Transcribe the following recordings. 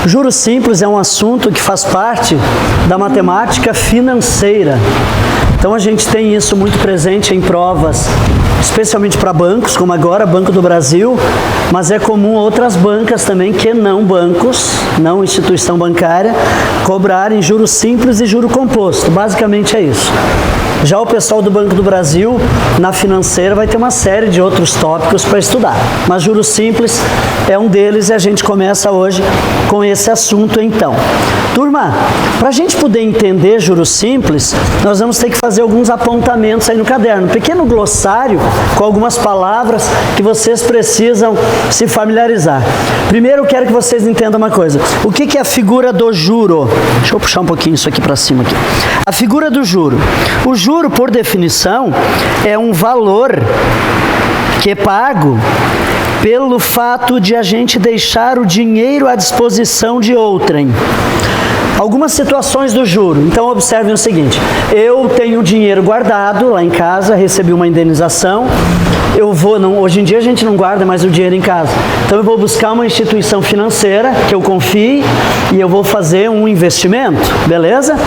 Juros simples é um assunto que faz parte da matemática financeira. Então a gente tem isso muito presente em provas, especialmente para bancos, como agora, Banco do Brasil, mas é comum outras bancas também que não bancos, não instituição bancária, cobrarem juros simples e juro composto. Basicamente é isso. Já o pessoal do Banco do Brasil, na financeira, vai ter uma série de outros tópicos para estudar. Mas juros simples é um deles e a gente começa hoje com esse assunto então. Turma, para a gente poder entender juros simples, nós vamos ter que fazer alguns apontamentos aí no caderno. Um pequeno glossário com algumas palavras que vocês precisam se familiarizar. Primeiro eu quero que vocês entendam uma coisa. O que é a figura do juro? Deixa eu puxar um pouquinho isso aqui para cima aqui. A figura do juro. O juro, por definição, é um valor que é pago pelo fato de a gente deixar o dinheiro à disposição de outrem. Algumas situações do juro. Então, observem o seguinte. Eu tenho dinheiro guardado lá em casa, recebi uma indenização. Eu vou, hoje em dia a gente não guarda mais o dinheiro em casa. Então, eu vou buscar uma instituição financeira que eu confie e eu vou fazer um investimento. Beleza?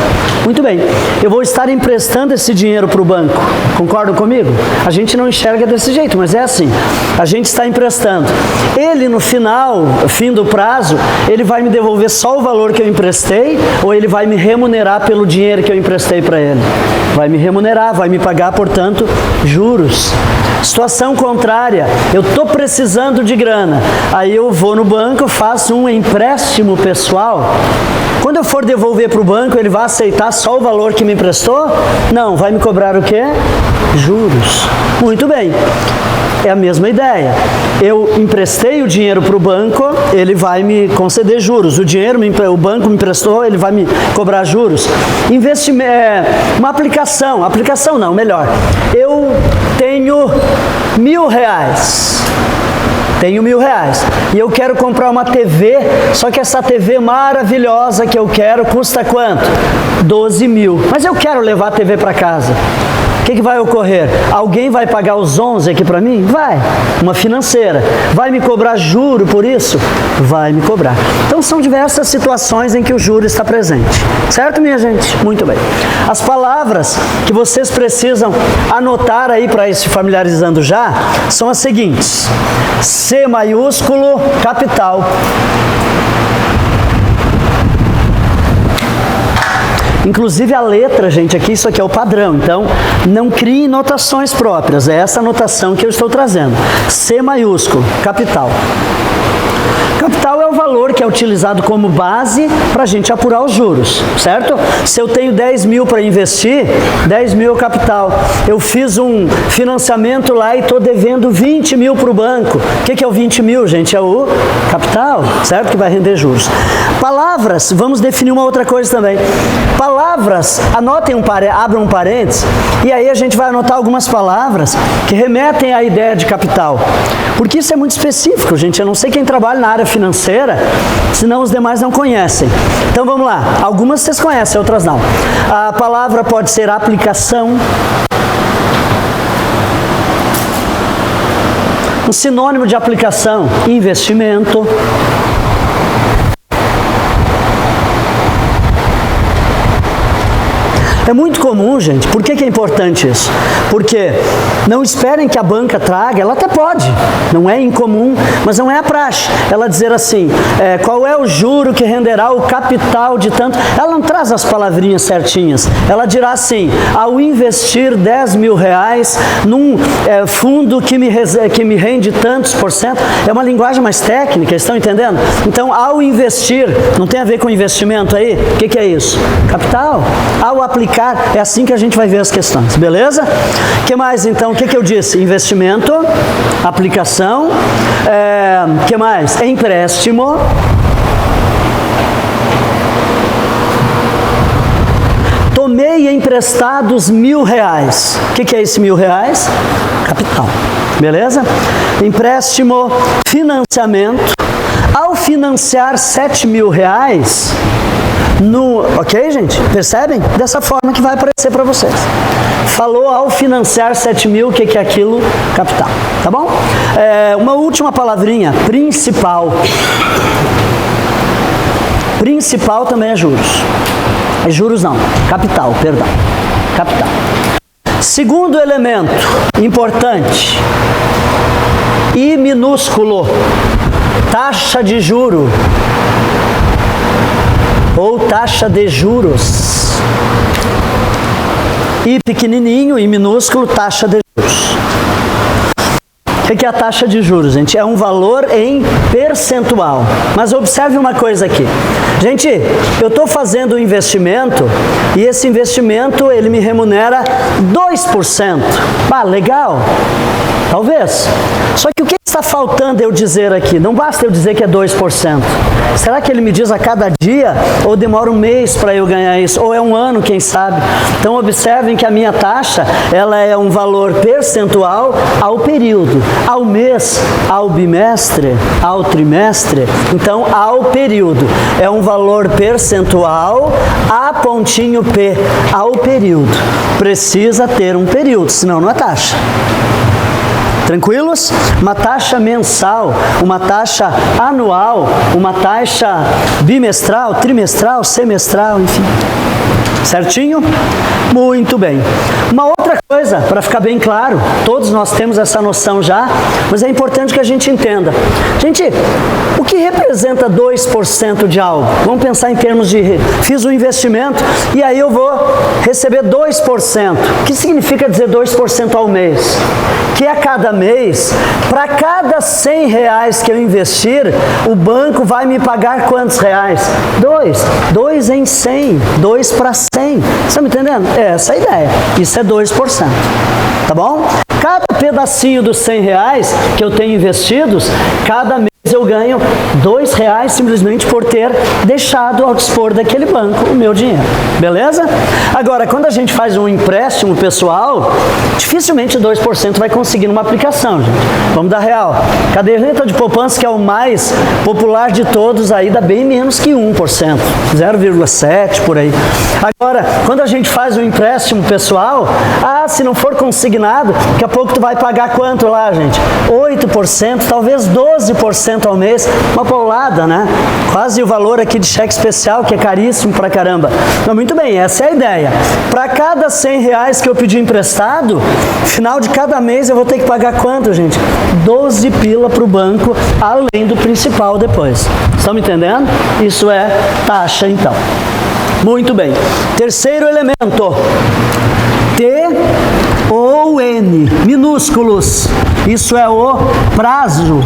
Muito bem. Eu vou estar emprestando esse dinheiro para o banco. Concordam comigo? A gente não enxerga desse jeito, mas é assim. A gente está emprestando. Ele, no final, fim do prazo, ele vai me devolver só o valor que eu emprestei, ou ele vai me remunerar pelo dinheiro que eu emprestei para ele? Vai me remunerar, vai me pagar, portanto, juros. Situação contrária, eu estou precisando de grana, aí eu vou no banco, faço um empréstimo pessoal. Quando eu for devolver para o banco, ele vai aceitar só o valor que me emprestou? Não, vai me cobrar o quê? Juros. Muito bem. É a mesma ideia. Eu emprestei o dinheiro para o banco, ele vai me conceder juros. O banco me emprestou, ele vai me cobrar juros. Uma aplicação não, melhor. Eu tenho R$1.000. Tenho R$1.000 e eu quero comprar uma TV, só que essa TV maravilhosa que eu quero custa quanto? 12 mil. Mas eu quero levar a TV para casa. O que vai ocorrer? Alguém vai pagar os 11 aqui para mim? Vai. Uma financeira. Vai me cobrar juro por isso? Vai me cobrar. Então são diversas situações em que o juro está presente. Certo, minha gente? Muito bem. As palavras que vocês precisam anotar aí para ir se familiarizando já são as seguintes. C maiúsculo, capital. Inclusive a letra, gente, aqui isso aqui é o padrão, então não crie notações próprias, é essa notação que eu estou trazendo. C maiúsculo, capital. Capital é o valor que é utilizado como base para a gente apurar os juros, certo? Se eu tenho 10 mil para investir, 10 mil é o capital. Eu fiz um financiamento lá e estou devendo 20 mil para o banco. O que é o 20 mil, gente? É o capital, certo? Que vai render juros. Palavras, vamos definir uma outra coisa também. Palavras, abram um parênteses, e aí a gente vai anotar algumas palavras que remetem à ideia de capital. Porque isso é muito específico, gente. Eu não sei quem trabalha na área financeira, senão os demais não conhecem. Então vamos lá. Algumas vocês conhecem, outras não. A palavra pode ser aplicação. Um sinônimo de aplicação, investimento. É muito comum, gente. Por que é importante isso? Porque não esperem que a banca traga, ela até pode, não é incomum, mas não é a praxe. Ela dizer assim, qual é o juro que renderá o capital de tanto... Ela não traz as palavrinhas certinhas. Ela dirá assim, ao investir 10 mil reais num fundo que me rende tantos %, é uma linguagem mais técnica, estão entendendo? Então, ao investir, não tem a ver com investimento aí? O que é isso? Capital. Ao aplicar, é assim que a gente vai ver as questões, beleza? O que mais então? O que eu disse? Investimento, aplicação, que mais? Empréstimo, tomei emprestados R$1.000. O que é esse R$1.000? Capital, beleza? Empréstimo, financiamento. Ao financiar R$7.000, ok, gente? Percebem? Dessa forma que vai aparecer para vocês. Falou ao financiar 7 mil, o que é aquilo? Capital. Tá bom? Uma última palavrinha, principal. principal também é juros. É juros não, capital, perdão. Capital. Segundo elemento importante, I minúsculo, taxa de juro ou taxa de juros. I pequenininho, I minúsculo, taxa de juros. O que é a taxa de juros, gente? É um valor em percentual. Mas observe uma coisa aqui. Gente, eu estou fazendo um investimento e esse investimento ele me remunera 2%. Ah, legal. Talvez. Só que o que está faltando eu dizer aqui? Não basta eu dizer que é 2%. Será que ele me diz a cada dia? Ou demora um mês para eu ganhar isso? Ou é um ano, quem sabe? Então observem que a minha taxa, ela é um valor percentual ao período, ao mês, ao bimestre, ao trimestre. Então ao período. É um valor percentual a pontinho P, ao período. Precisa ter um período, senão não é taxa. Tranquilos? Uma taxa mensal, uma taxa anual, uma taxa bimestral, trimestral, semestral, enfim. Certinho? Muito bem. Uma outra coisa, para ficar bem claro, todos nós temos essa noção já, mas é importante que a gente entenda. Gente, o que representa 2% de algo? Vamos pensar em termos de, fiz um investimento e aí eu vou receber 2%. O que significa dizer 2% ao mês? Que a cada mês, para cada 100 reais que eu investir, o banco vai me pagar quantos reais? 2. 2 em 100. 2 para 100. Você está me entendendo? É essa a ideia. Isso é 2%. Tá bom? Cada pedacinho dos 100 reais que eu tenho investidos, cada mês eu ganho R$2 simplesmente por ter deixado ao dispor daquele banco o meu dinheiro. Beleza? Agora, quando a gente faz um empréstimo pessoal, dificilmente 2% vai conseguir numa aplicação, gente. Vamos dar real. Caderneta de poupança, que é o mais popular de todos, aí dá bem menos que 1%. 0,7% por aí. Agora, quando a gente faz um empréstimo pessoal, se não for consignado, daqui a pouco tu vai pagar quanto lá, gente? 8%, talvez 12% ao mês, uma paulada, né? Quase o valor aqui de cheque especial, que é caríssimo pra caramba. Mas muito bem, essa é a ideia. Para cada 100 reais que eu pedi emprestado, final de cada mês eu vou ter que pagar quanto, gente? 12 pila pro banco, além do principal depois. Estão me entendendo? Isso é taxa, então. Muito bem. Terceiro elemento. T ou N, minúsculos. Isso é o prazo.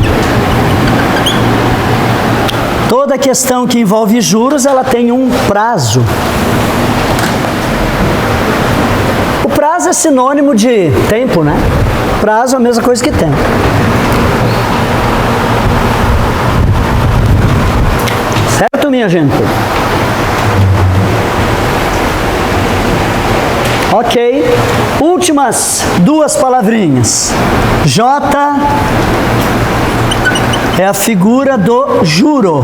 Toda questão que envolve juros, ela tem um prazo. O prazo é sinônimo de tempo, né? Prazo é a mesma coisa que tempo. Certo, minha gente? Ok. Últimas duas palavrinhas. J é a figura do juro.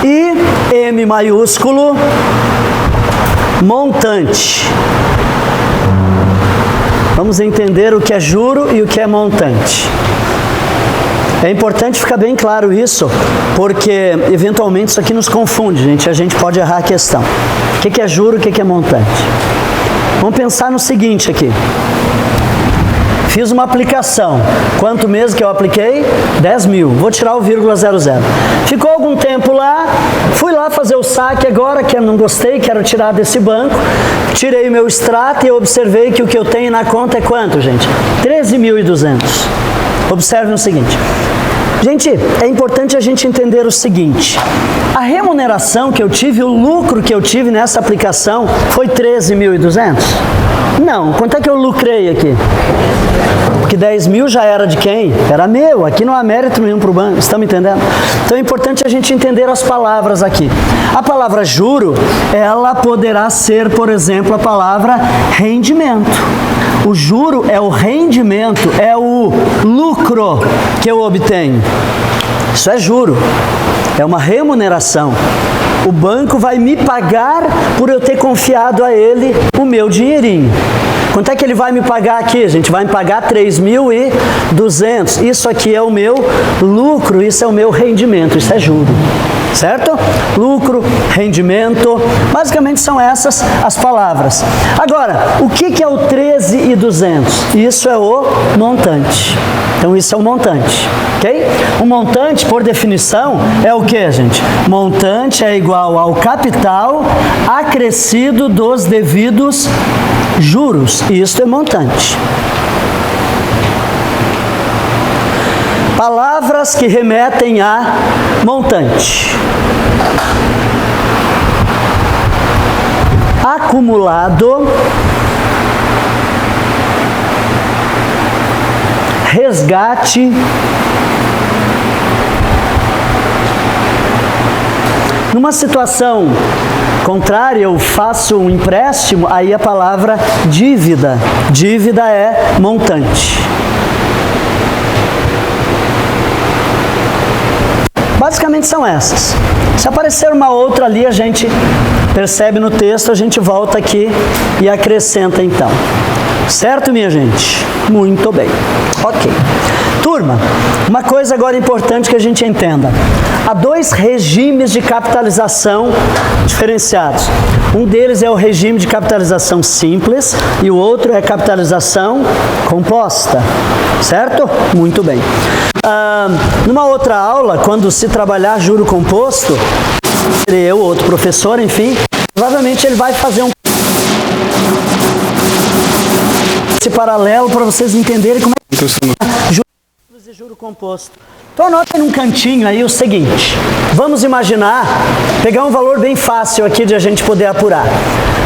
E M maiúsculo, montante. Vamos entender o que é juro e o que é montante. É importante ficar bem claro isso, porque eventualmente isso aqui nos confunde, gente. A gente pode errar a questão. O que é juro e o que é montante? Vamos pensar no seguinte aqui. Fiz uma aplicação. Quanto mês que eu apliquei? 10 mil. Vou tirar o 0,00. Ficou algum tempo lá, fui lá fazer o saque agora, que eu não gostei, quero tirar desse banco. Tirei o meu extrato e observei que o que eu tenho na conta é quanto, gente? 13.200. Observe o seguinte. Gente, é importante a gente entender o seguinte. A remuneração que eu tive, o lucro que eu tive nessa aplicação foi 13.200? Não. Quanto é que eu lucrei aqui? Porque 10 mil já era de quem? Era meu. Aqui não há mérito nenhum para o banco. Estão me entendendo? Então é importante a gente entender as palavras aqui. A palavra juro, ela poderá ser, por exemplo, a palavra rendimento. O juro é o rendimento, é o lucro que eu obtenho. Isso é juro. É uma remuneração. O banco vai me pagar por eu ter confiado a ele o meu dinheirinho. Quanto é que ele vai me pagar aqui? A gente vai me pagar 3.200. Isso aqui é o meu lucro, isso é o meu rendimento, isso é juro. Certo? Lucro, rendimento, basicamente são essas as palavras. Agora, o que é o 13.200? Isso é o montante. Então, isso é o montante, ok? O montante, por definição, é o que, gente? Montante é igual ao capital acrescido dos devidos juros. Isso é montante. Palavras que remetem a montante. Acumulado, resgate, numa situação contrária, eu faço um empréstimo, aí a palavra dívida. Dívida é montante. Basicamente são essas. Se aparecer uma outra ali, a gente percebe no texto, a gente volta aqui e acrescenta então. Certo, minha gente? Muito bem. Ok. Turma, uma coisa agora importante que a gente entenda. Há dois regimes de capitalização diferenciados. Um deles é o regime de capitalização simples e o outro é capitalização composta. Certo? Muito bem. Numa outra aula, quando se trabalhar juro composto, eu ou outro professor, enfim, provavelmente ele vai fazer esse paralelo para vocês entenderem como é que juro simples e juro composto. Então anota num cantinho aí o seguinte, vamos imaginar, pegar um valor bem fácil aqui de a gente poder apurar.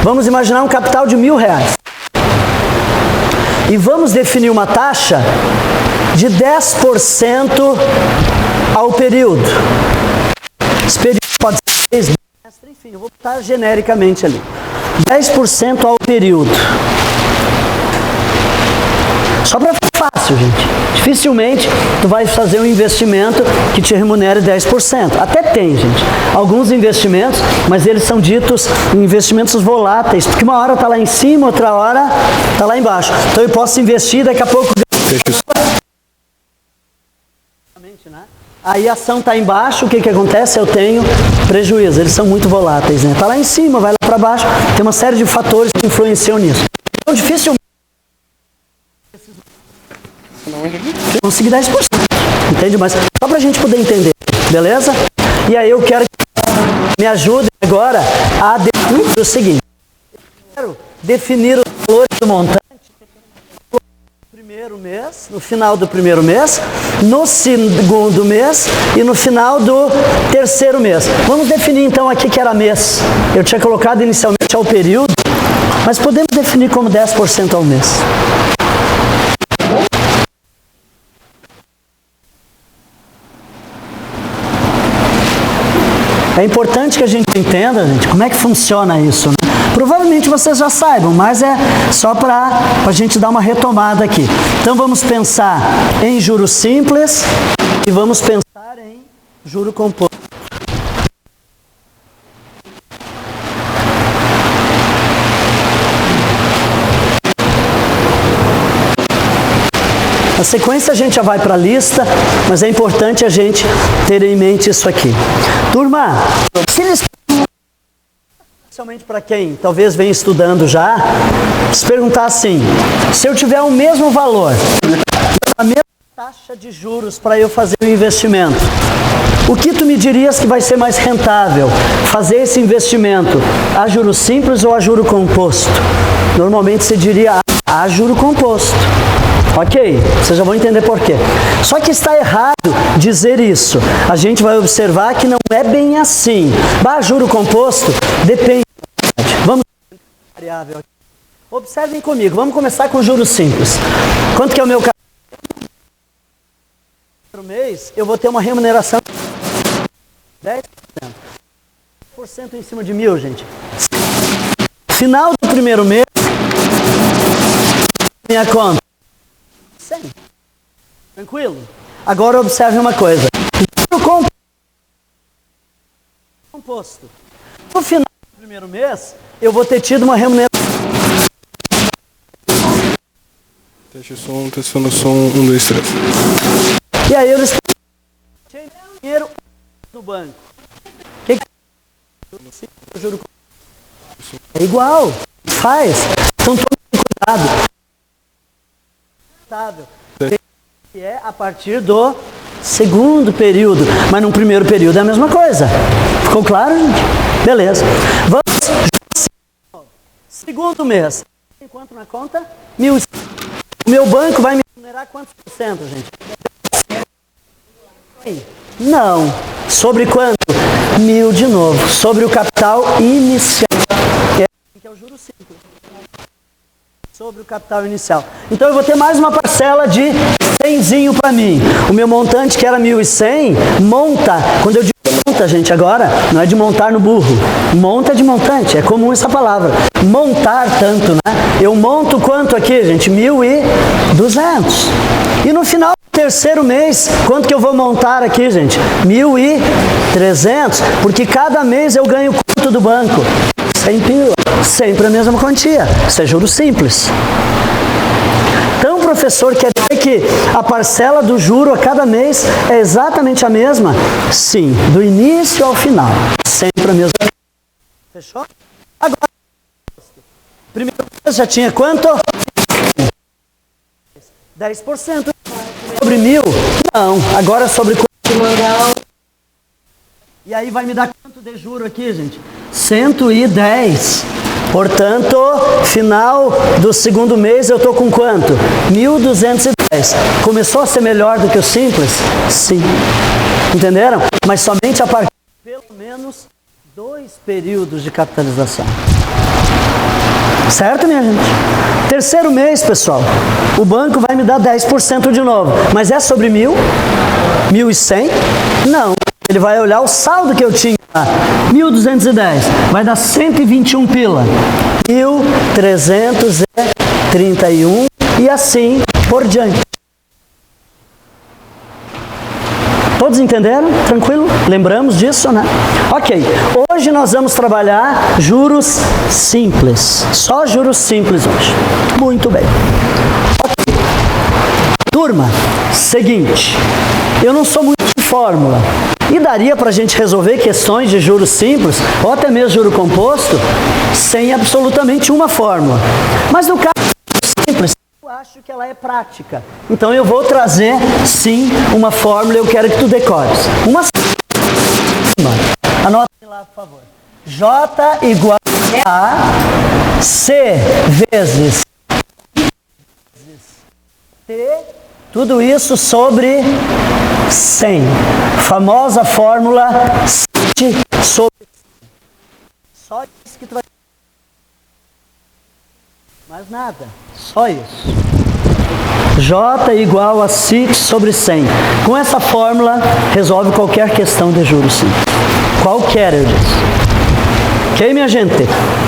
Vamos imaginar um capital de R$1.000. E vamos definir uma taxa de 10% ao período. Esse período pode ser 6 meses, enfim, eu vou botar genericamente ali. 10% ao período. Só para ficar fácil, gente. Dificilmente tu vai fazer um investimento que te remunere 10%. Até tem, gente. Alguns investimentos, mas eles são ditos investimentos voláteis, porque uma hora está lá em cima, outra hora está lá embaixo. Então eu posso investir, daqui a pouco... Aí a ação está embaixo, o que acontece? Eu tenho prejuízo, eles são muito voláteis, né? Está lá em cima, vai lá para baixo, tem uma série de fatores que influenciam nisso. Então, dificilmente conseguir 10%, entende? Mas só para a gente poder entender, beleza? E aí eu quero que me ajude agora a definir o seguinte. Eu quero definir os valores do montante primeiro mês, no final do primeiro mês, no segundo mês e no final do terceiro mês. Vamos definir então aqui que era mês. Eu tinha colocado inicialmente ao período, mas podemos definir como 10% ao mês. É importante que a gente entenda, gente, como é que funciona isso, né? Provavelmente vocês já saibam, mas é só para a gente dar uma retomada aqui. Então vamos pensar em juros simples e vamos pensar em juro composto. Na sequência a gente já vai para a lista, mas é importante a gente ter em mente isso aqui. Turma, especialmente para quem talvez venha estudando já, se perguntar assim, se eu tiver o mesmo valor, a mesma taxa de juros para eu fazer o investimento, o que tu me dirias que vai ser mais rentável? Fazer esse investimento a juro simples ou a juro composto? Normalmente se diria a juro composto. Ok, vocês já vão entender por quê. Só que está errado dizer isso. A gente vai observar que não é bem assim. Juro composto depende. Vamos variável aqui. Observem comigo, vamos começar com juros simples. Quanto que é o meu capital? No mês eu vou ter uma remuneração de 10%. 10% em cima de 1.000, gente. Final do primeiro mês, minha conta. 100. Tranquilo? Agora observe uma coisa. Juro composto. No final do primeiro mês, eu vou ter tido uma remuneração Teste som, testando som, 1, 2, 3. E aí eles tinham dinheiro no banco. Que o juro é igual, faz. Então tome cuidado. Que é a partir do segundo período, mas no primeiro período é a mesma coisa. Ficou claro, gente? Beleza. Vamos. Segundo mês. Quanto na conta? 1.100. O meu banco vai me remunerar quantos por cento, gente? Não. Sobre quanto? 1.000 de novo. Sobre o capital inicial. Que é o juro simples. Sobre o capital inicial. Então eu vou ter mais uma parcela de 100zinho para mim. O meu montante, que era 1.100, monta. Quando eu digo monta, gente, agora, não é de montar no burro. Monta de montante. É comum essa palavra. Montar tanto, né? Eu monto quanto aqui, gente? 1.200. E no final do terceiro mês, quanto que eu vou montar aqui, gente? 1.300. Porque cada mês eu ganho quanto do banco? 100 pila. Sempre a mesma quantia. Isso é juro simples. Então, professor, quer dizer que a parcela do juro a cada mês é exatamente a mesma? Sim, do início ao final. Sempre a mesma. Fechou? Agora, primeiro mês já tinha quanto? 10%. Sobre 1.000? Não, agora sobre quanto? E aí vai me dar quanto de juro aqui, gente? 110. Portanto, final do segundo mês eu estou com quanto? 1.210. Começou a ser melhor do que o simples? Sim. Entenderam? Mas somente a partir de pelo menos 2 períodos de capitalização. Certo, minha gente? Terceiro mês, pessoal, o banco vai me dar 10% de novo. Mas é sobre 1.000? 1.100? Não. Ele vai olhar o saldo que eu tinha. 1.210. Vai dar 121 pila. 1.331 e assim por diante. Todos entenderam? Tranquilo? Lembramos disso, né? Ok. Hoje nós vamos trabalhar juros simples. Só juros simples hoje. Muito bem. Ok. Turma, seguinte. Eu não sou muito de fórmula. E daria para a gente resolver questões de juros simples, ou até mesmo juro composto, sem absolutamente uma fórmula. Mas no caso simples, eu acho que ela é prática. Então eu vou trazer, sim, uma fórmula, eu quero que tu decores. Uma anota lá, por favor. J igual a C vezes T, tudo isso sobre 100. Famosa fórmula 7 sobre 100. Só isso que tu vai... Mais nada. Só isso. J igual a 6 sobre 100. Com essa fórmula, resolve qualquer questão de juros simples. Qualquer, eu disse. Ok, minha gente?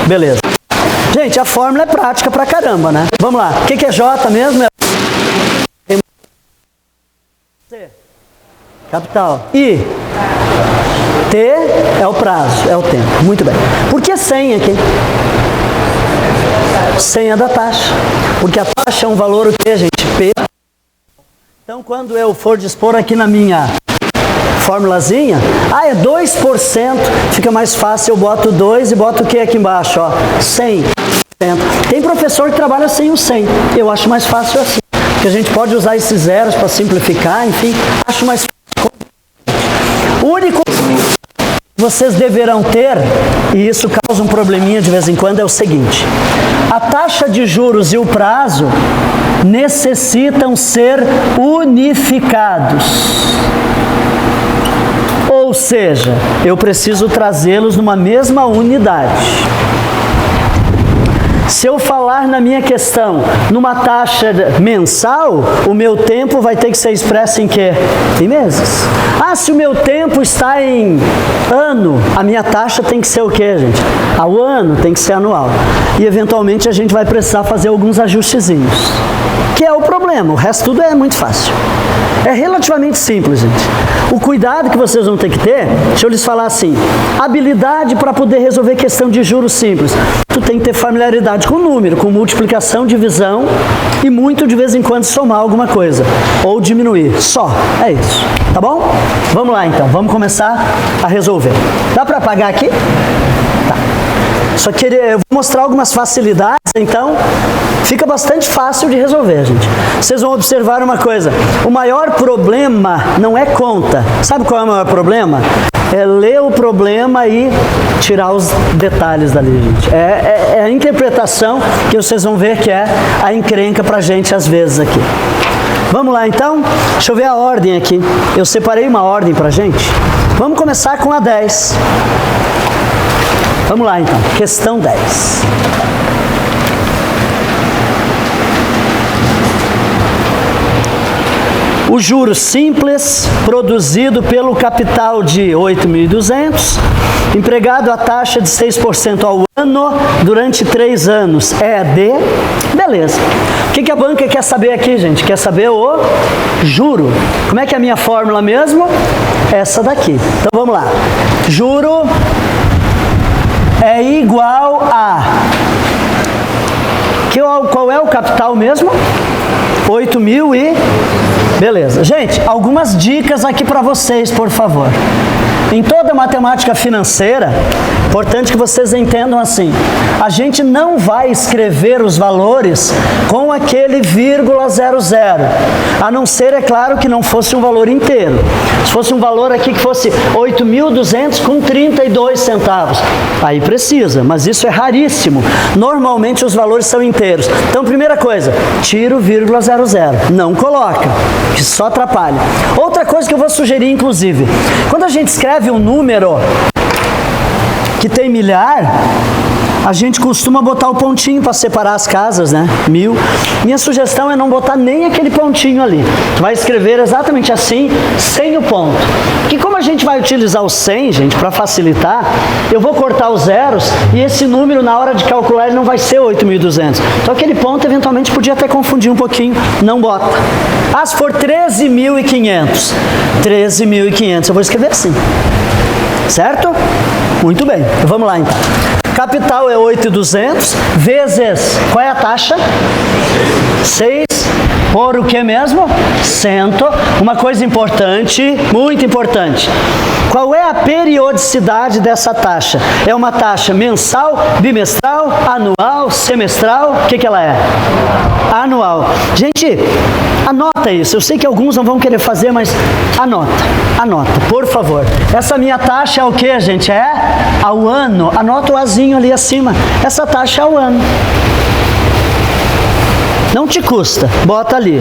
Beleza. Gente, a fórmula é prática pra caramba, né? Vamos lá. O que é J mesmo? C. Capital. I. T é o prazo, é o tempo. Muito bem. Por que 100 aqui? 100 é da taxa. Porque a taxa é um valor o que, gente? P. Então, quando eu for dispor aqui na minha formulazinha, é 2%, fica mais fácil, eu boto 2 e boto o que aqui embaixo? Ó, 100%. Tem professor que trabalha sem o 100. Eu acho mais fácil assim. Porque a gente pode usar esses zeros para simplificar, enfim, acho mais fácil. O único que vocês deverão ter, e isso causa um probleminha de vez em quando, é o seguinte: a taxa de juros e o prazo necessitam ser unificados. Ou seja, eu preciso trazê-los numa mesma unidade. Se eu falar na minha questão numa taxa mensal, o meu tempo vai ter que ser expresso em quê? Em meses. Se o meu tempo está em ano, a minha taxa tem que ser o quê, gente? Ao ano, tem que ser anual. E eventualmente a gente vai precisar fazer alguns ajustezinhos. Que é o problema, o resto tudo é muito fácil. É relativamente simples, gente. O cuidado que vocês vão ter que ter, deixa eu lhes falar assim, habilidade para poder resolver questão de juros simples. Tu tem que ter familiaridade com o número, com multiplicação, divisão e muito de vez em quando somar alguma coisa, ou diminuir, só, é isso, tá bom? Vamos lá então, vamos começar a resolver. Dá para apagar aqui? Tá. Só que eu vou mostrar algumas facilidades, então fica bastante fácil de resolver, gente. Vocês vão observar uma coisa, o maior problema não é conta. Sabe qual é o maior problema? É ler o problema e tirar os detalhes dali, gente. É a interpretação que vocês vão ver que é a encrenca pra gente às vezes aqui. Vamos lá então? Deixa eu ver a ordem aqui. Eu separei uma ordem pra gente. Vamos começar com a 10. Vamos lá então, questão 10. O juro simples, produzido pelo capital de 8.200, empregado a taxa de 6% ao ano durante 3 anos, é de... Beleza. O que a banca quer saber aqui, gente? Quer saber o juro. Como é que é a minha fórmula mesmo? Essa daqui. Então vamos lá. Juro é igual a... Qual é o capital mesmo? 8.000 e... Beleza. Gente, algumas dicas aqui para vocês, por favor. Em toda matemática financeira, importante que vocês entendam assim, a gente não vai escrever os valores com aquele vírgula 00, a não ser, é claro, que não fosse um valor inteiro. Se fosse um valor aqui que fosse 8.200 com 32 centavos, aí precisa, mas isso é raríssimo. Normalmente os valores são inteiros. Então, primeira coisa, tira o vírgula 00, não coloca, que só atrapalha. Outra coisa que eu vou sugerir, inclusive, quando a gente escreve um número que tem milhar, a gente costuma botar o pontinho para separar as casas, né? 1000. Minha sugestão é não botar nem aquele pontinho ali. Tu vai escrever exatamente assim, sem o ponto. Porque como a gente vai utilizar o 100, gente, para facilitar, eu vou cortar os zeros e esse número, na hora de calcular, ele não vai ser 8.200. Então aquele ponto, eventualmente, podia até confundir um pouquinho. Não bota. Ah, se for 13.500. 13.500. Eu vou escrever assim. Certo? Muito bem. Vamos lá, então. Capital é 8.200 vezes, qual é a taxa? 6 por o que mesmo? 100. Uma coisa importante, muito importante. Qual é a periodicidade dessa taxa? É uma taxa mensal, bimestral, anual, semestral? O que ela é? Anual. Gente, anota isso. Eu sei que alguns não vão querer fazer, mas anota, por favor. Essa minha taxa é o que, gente? É ao ano. Anota o azinho ali acima. Essa taxa é ao ano. Não te custa, bota ali.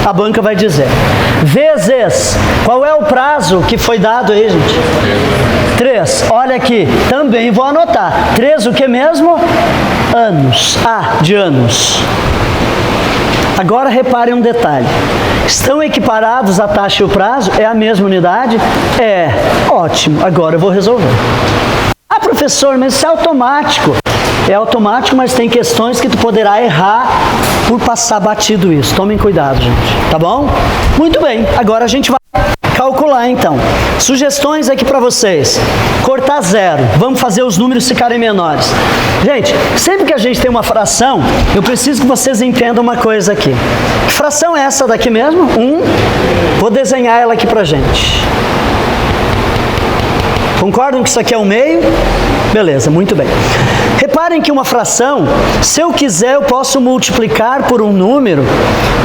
A banca vai dizer. Vezes, qual é o prazo que foi dado aí, gente? 3. Olha aqui, também vou anotar. 3 o que mesmo? Anos. De anos. Agora reparem um detalhe. Estão equiparados a taxa e o prazo? É a mesma unidade? É. Ótimo. Agora eu vou resolver. Ah, professor, mas isso é automático. É automático, mas tem questões que tu poderá errar por passar batido isso. Tomem cuidado, gente. Tá bom? Muito bem. Agora a gente vai calcular, então. Sugestões aqui para vocês. Cortar 0. Vamos fazer os números ficarem menores. Gente, sempre que a gente tem uma fração, eu preciso que vocês entendam uma coisa aqui. Que fração é essa daqui mesmo? 1. Vou desenhar ela aqui pra gente. Concordam que isso aqui é um meio? Beleza, muito bem. Reparem que uma fração, se eu quiser, eu posso multiplicar por um número,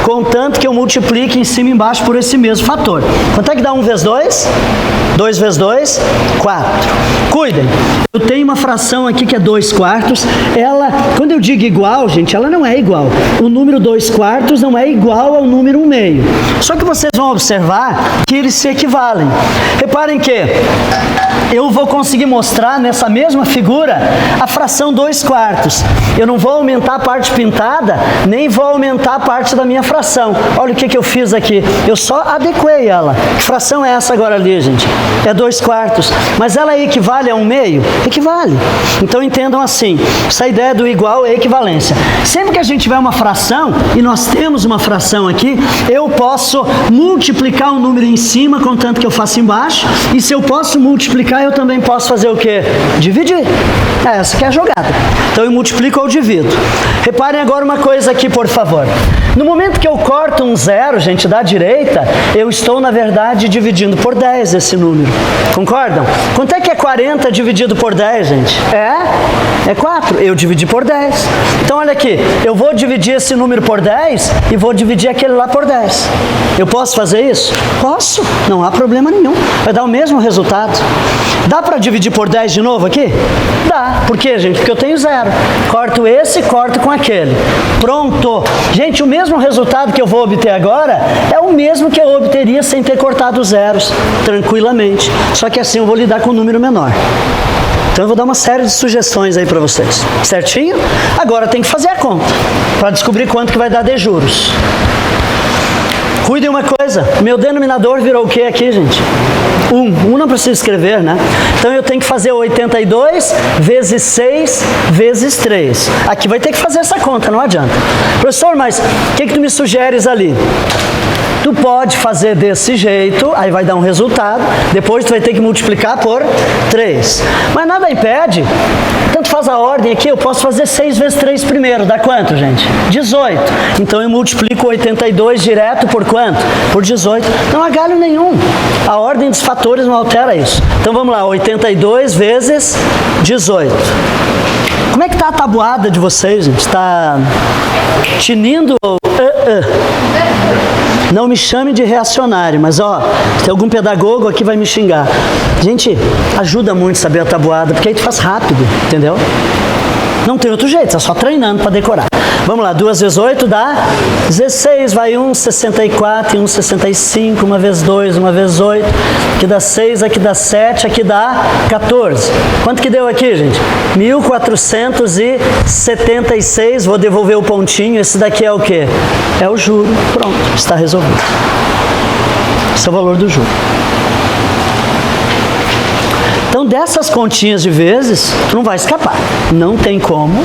contanto que eu multiplique em cima e embaixo por esse mesmo fator. Quanto é que dá 1 vezes 2? 2 vezes 2? 4. Cuidem, eu tenho uma fração aqui que é 2/4. Ela, quando eu digo igual, gente, ela não é igual. O número 2/4 não é igual ao número 1/2. Só que vocês vão observar que eles se equivalem. Reparem que eu vou conseguir mostrar nessa mesma figura a fração 2/4. Eu não vou aumentar a parte pintada, nem vou aumentar a parte da minha fração. Olha o que eu fiz aqui. Eu só adequei ela. Que fração é essa agora ali, gente? É 2/4. Mas ela equivale a 1/2? Equivale. Então entendam assim. Essa ideia do igual é equivalência. Sempre que a gente tiver uma fração, e nós temos uma fração aqui, eu posso multiplicar um número em cima, contanto que eu faça embaixo. E se eu posso multiplicar, eu também posso fazer o quê? Dividir. Essa que é a jogada. Então eu multiplico ou divido. Reparem agora uma coisa aqui, por favor. No momento que eu corto um zero, gente, da direita, eu estou, na verdade, dividindo por 10 esse número. Concordam? Quanto é que é 40 dividido por 10, gente? É 4. Eu dividi por 10. Então, olha aqui. Eu vou dividir esse número por 10 e vou dividir aquele lá por 10. Eu posso fazer isso? Posso. Não há problema nenhum. Vai dar o mesmo resultado. Dá para dividir por 10 de novo aqui? Dá. Por quê, gente? Porque eu tenho zero. Corto esse, corto com aquele. Pronto. Gente, o mesmo resultado que eu vou obter agora é o mesmo que eu obteria sem ter cortado os zeros, tranquilamente. Só que assim eu vou lidar com um número menor. Então eu vou dar uma série de sugestões aí para vocês. Certinho? Agora tem que fazer a conta para descobrir quanto que vai dar de juros. Cuidem uma coisa, meu denominador virou o que aqui, gente? 1 não precisa escrever, né? Então eu tenho que fazer 82 vezes 6 vezes 3. Aqui vai ter que fazer essa conta, não adianta. Professor, mas o que tu me sugeres ali? Tu pode fazer desse jeito, aí vai dar um resultado, depois tu vai ter que multiplicar por 3. Mas nada impede, tanto faz a ordem aqui, eu posso fazer 6 vezes 3 primeiro, dá quanto, gente? 18. Então eu multiplico 82 direto por quanto? Por 18. Não há galho nenhum. A ordem dos fatores não altera isso. Então vamos lá, 82 vezes 18. Como é que está a tabuada de vocês, gente? Está tinindo? Não me chame de reacionário, mas ó, se tem algum pedagogo aqui vai me xingar. Gente, ajuda muito saber a tabuada, porque aí tu faz rápido, entendeu? Não tem outro jeito, é só treinando para decorar. Vamos lá, 2 vezes 8 dá 16, vai 1, 64 e 1, 65, 1 vezes 2, 1 vezes 8, aqui dá 6, aqui dá 7, aqui dá 14. Quanto que deu aqui, gente? 1476, vou devolver o pontinho, esse daqui é o quê? É o juro, pronto, está resolvido. Esse é o valor do juro. Então, dessas continhas de vezes, tu não vai escapar. Não tem como.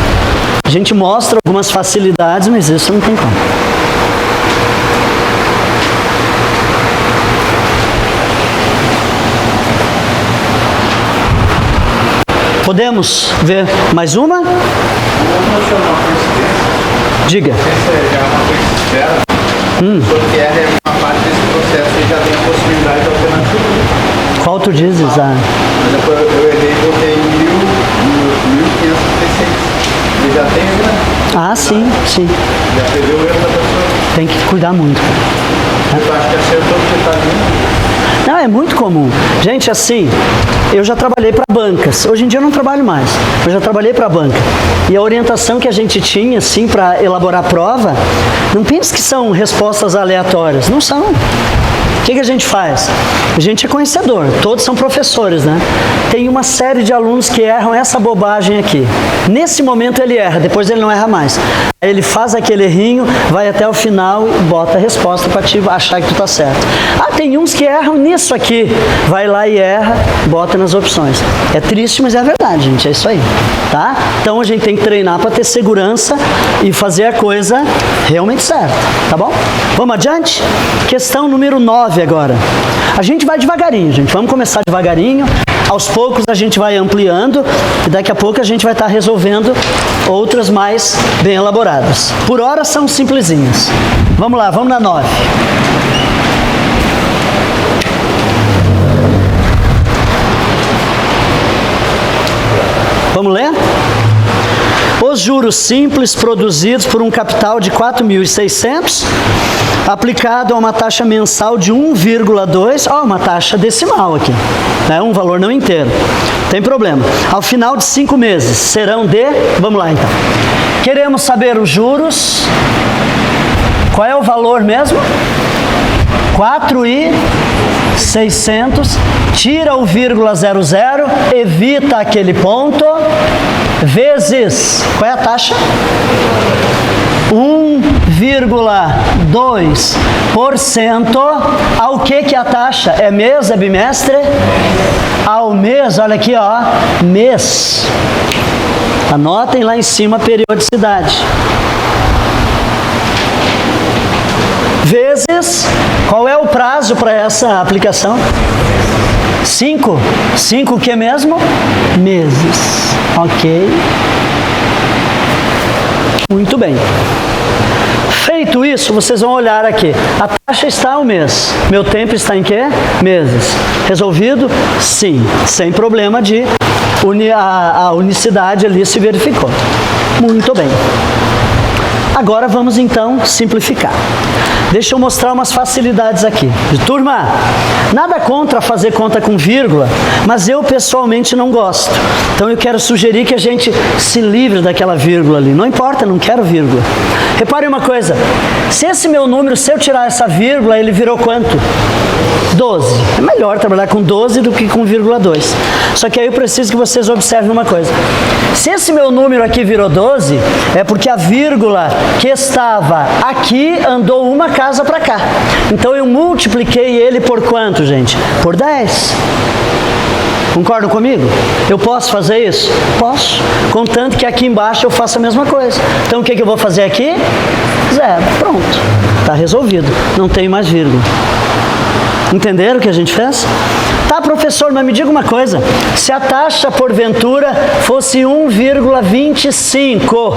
A gente mostra algumas facilidades, mas isso não tem como. Podemos ver mais uma? Diga. Porque é uma parte desse processo e já tem a possibilidade de alternativa. Qual tu dizes? Mas depois eu errei e botei 1536. Ele já tem, né? Ah, sim, sim. Já perdeu o erro da pessoa. Tem que cuidar muito. Eu acho que acertou porque tá ali. Não, é muito comum. Gente, assim, eu já trabalhei para bancas. Hoje em dia eu não trabalho mais. Eu já trabalhei para banca. E a orientação que a gente tinha, assim, para elaborar a prova, não pense que são respostas aleatórias. Não são. O que a gente faz? A gente é conhecedor, todos são professores, né? Tem uma série de alunos que erram essa bobagem aqui. Nesse momento ele erra, depois ele não erra mais. Aí ele faz aquele errinho, vai até o final e bota a resposta para te achar que tu tá certo. Ah, tem uns que erram nisso aqui. Vai lá e erra, bota nas opções. É triste, mas é verdade, gente, é isso aí, tá? Então a gente tem que treinar para ter segurança e fazer a coisa realmente certa, tá bom? Vamos adiante? Questão número 9 agora. A gente vai devagarinho, gente. Vamos começar devagarinho. Aos poucos a gente vai ampliando e daqui a pouco a gente vai estar resolvendo outras mais bem elaboradas. Por hora são simplesinhas. Vamos lá, vamos na 9. Vamos ler? Os juros simples produzidos por um capital de 4.600, aplicado a uma taxa mensal de 1,2, uma taxa decimal aqui, né? Um valor não inteiro, tem problema. Ao final de 5 meses, serão de... Vamos lá então. Queremos saber os juros. Qual é o valor mesmo? 4.600, tira o vírgula 00, evita aquele ponto, vezes, qual é a taxa? 1,2%. Ao que é a taxa? É mês, é bimestre? Ao mês, olha aqui, ó, mês. Anotem lá em cima a periodicidade. Vezes, qual é o prazo para essa aplicação? 5. 5 o que mesmo? Meses. Ok. Muito bem. Feito isso, vocês vão olhar aqui. A taxa está ao mês. Meu tempo está em quê? Meses. Resolvido? Sim. Sem problema de a unicidade ali se verificou. Muito bem. Agora vamos então simplificar. Deixa eu mostrar umas facilidades aqui. Turma, nada contra fazer conta com vírgula, mas eu pessoalmente não gosto. Então eu quero sugerir que a gente se livre daquela vírgula ali. Não importa, não quero vírgula. Repare uma coisa, se esse meu número, se eu tirar essa vírgula, ele virou quanto? 12. É melhor trabalhar com 12 do que com vírgula 2. Só que aí eu preciso que vocês observem uma coisa. Se esse meu número aqui virou 12, é porque a vírgula que estava aqui andou uma casa para cá. Então eu multipliquei ele por quanto, gente? Por 10. Concordam comigo? Eu posso fazer isso? Posso. Contanto que aqui embaixo eu faço a mesma coisa. Então o que eu vou fazer aqui? 0. Pronto. Está resolvido. Não tem mais vírgula. Entenderam o que a gente fez? Tá, professor, mas me diga uma coisa. Se a taxa, porventura, fosse 1,25...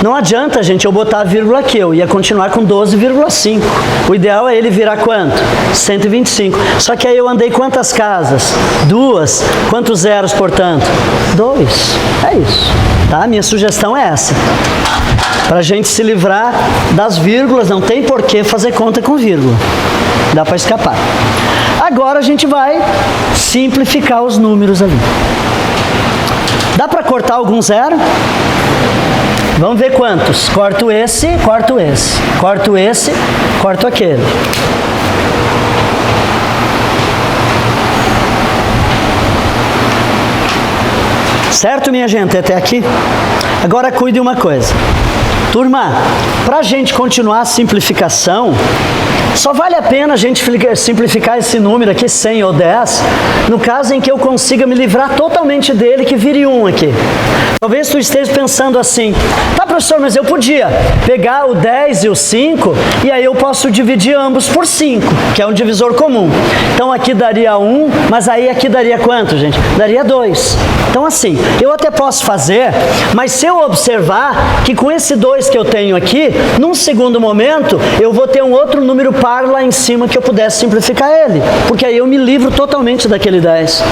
Não adianta, gente, eu botar a vírgula aqui, eu ia continuar com 12,5. O ideal é ele virar quanto? 125. Só que aí eu andei quantas casas? 2. Quantos zeros, portanto? 2. É isso. Tá? Minha sugestão é essa. Para a gente se livrar das vírgulas, não tem por que fazer conta com vírgula. Dá para escapar. Agora a gente vai simplificar os números ali. Dá para cortar algum zero? Vamos ver quantos. Corto esse, corto esse. Corto esse, corto aquele. Certo, minha gente? Até aqui? Agora cuide uma coisa. Turma, para a gente continuar a simplificação, só vale a pena a gente simplificar esse número aqui, 100 ou 10, no caso em que eu consiga me livrar totalmente dele, que vire 1 aqui. Talvez tu esteja pensando assim, tá, professor, mas eu podia pegar o 10 e o 5, e aí eu posso dividir ambos por 5, que é um divisor comum. Então aqui daria 1, mas aí aqui daria quanto, gente? Daria 2. Então assim, eu até posso fazer, mas se eu observar que com esse 2 que eu tenho aqui, num segundo momento, eu vou ter um outro número par lá em cima que eu pudesse simplificar ele, porque aí eu me livro totalmente daquele 10.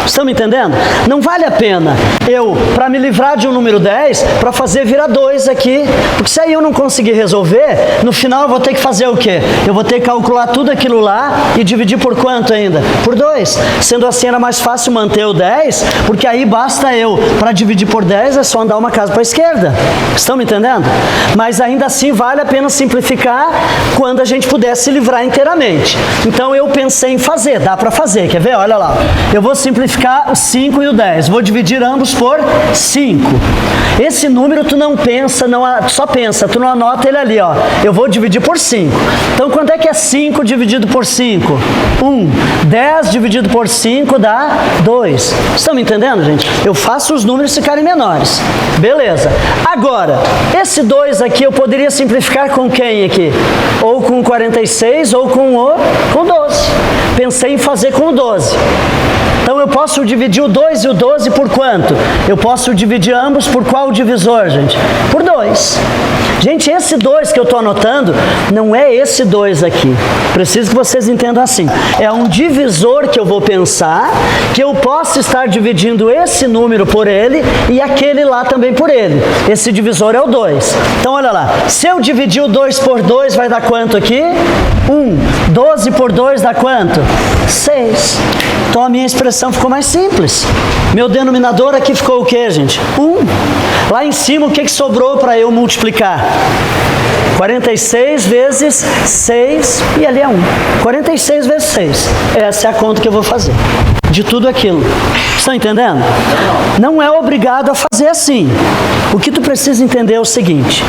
Estão me entendendo? Não vale a pena eu, para me livrar de um número 10, para fazer virar 2 aqui, porque se aí eu não conseguir resolver, no final eu vou ter que fazer o quê? Eu vou ter que calcular tudo aquilo lá e dividir por quanto ainda? Por 2. Sendo assim, era mais fácil manter o 10, porque aí basta eu, para dividir por 10, é só andar uma casa para a esquerda. Estão me entendendo? Mas ainda assim vale a pena simplificar quando a gente puder se livrar inteiramente. Então eu pensei em fazer, dá para fazer, quer ver? Olha lá. Eu vou simplificar o 5 e o 10, vou dividir ambos por 5. Esse número tu não pensa, só pensa, tu não anota ele ali, ó. Eu vou dividir por 5. Então quanto é que é 5 dividido por 5? 1. 10 dividido por 5 dá 2. Estão me entendendo, gente? Eu faço os números ficarem menores. Beleza. Agora, esse 2 aqui eu poderia simplificar com quem aqui? Ou com 46 ou com 12. Pensei em fazer com o 12. Então eu posso dividir o 2 e o 12 por quanto? Eu posso dividir ambos por qual divisor, gente? Por 2. Gente, esse 2 que eu estou anotando, não é esse 2 aqui. Preciso que vocês entendam assim. É um divisor que eu vou pensar, que eu posso estar dividindo esse número por ele e aquele lá também por ele. Esse divisor é o 2. Então olha lá, se eu dividir o 2 por 2, vai dar quanto aqui? 1. 12 por 2 dá quanto? 6. Então a minha expressão ficou mais simples. Meu denominador aqui ficou o quê, gente? 1. Lá em cima, o que sobrou para eu multiplicar? 46 vezes 6 e ali é 1. 46 vezes 6. Essa é a conta que eu vou fazer. De tudo aquilo. Estão entendendo? Não é obrigado a fazer assim. O que tu precisa entender é o seguinte.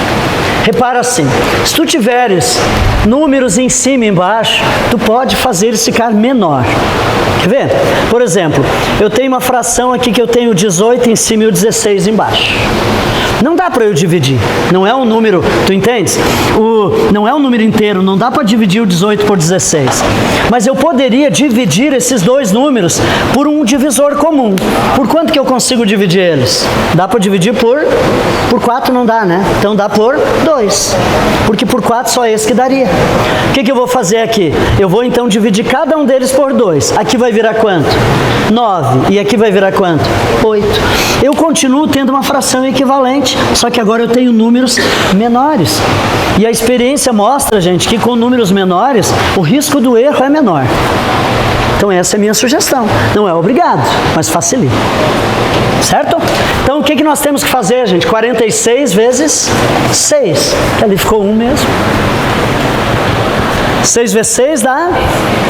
Repara assim, se tu tiveres números em cima e embaixo, tu pode fazer eles ficar menor. Quer ver? Por exemplo, eu tenho uma fração aqui que eu tenho 18 em cima e o 16 embaixo. Não dá para eu dividir. Não é um número, tu entendes? Não é um número inteiro, não dá para dividir o 18 por 16. Mas eu poderia dividir esses dois números por um divisor comum. Por quanto que eu consigo dividir eles? Dá para dividir por 4 não dá, né? Então dá por 2. Porque por 4 só esse que daria. O que eu vou fazer aqui? Eu vou então dividir cada um deles por 2. Aqui vai virar quanto? 9. E aqui vai virar quanto? 8. Eu continuo tendo uma fração equivalente, só que agora eu tenho números menores. E a experiência mostra, gente, que com números menores, o risco do erro é menor. Então essa é a minha sugestão. Não é obrigado, mas facilita. Certo? Então o que nós temos que fazer, gente? 46 vezes 6. Que ali ficou 1 mesmo. 6 vezes 6 dá?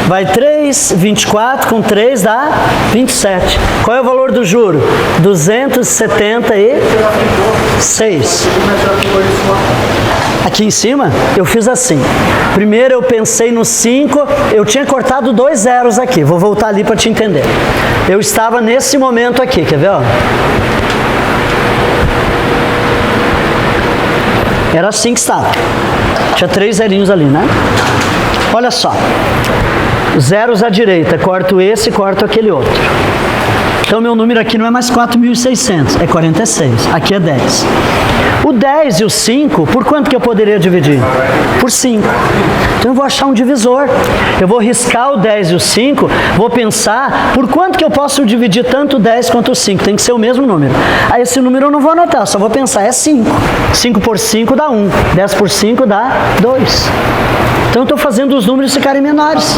Vai 3, 24 com 3 dá 27. Qual é o valor do juro? 276. Aqui em cima, eu fiz assim. Primeiro eu pensei no 5, eu tinha cortado 2 zeros aqui. Vou voltar ali para te entender. Eu estava nesse momento aqui, quer ver? Ó? Era assim que estava. Tinha 3 zerinhos ali, né? Olha só. Zeros à direita, corto esse, corto aquele outro. Então meu número aqui não é mais 4.600, é 46. Aqui é 10. O 10 e o 5, por quanto que eu poderia dividir? Por 5. Então eu vou achar um divisor. Eu vou riscar o 10 e o 5, vou pensar por quanto que eu posso dividir tanto o 10 quanto o 5. Tem que ser o mesmo número. Aí esse número eu não vou anotar, só vou pensar, é 5. 5 por 5 dá 1. 10 por 5 dá 2. Então eu estou fazendo os números ficarem menores.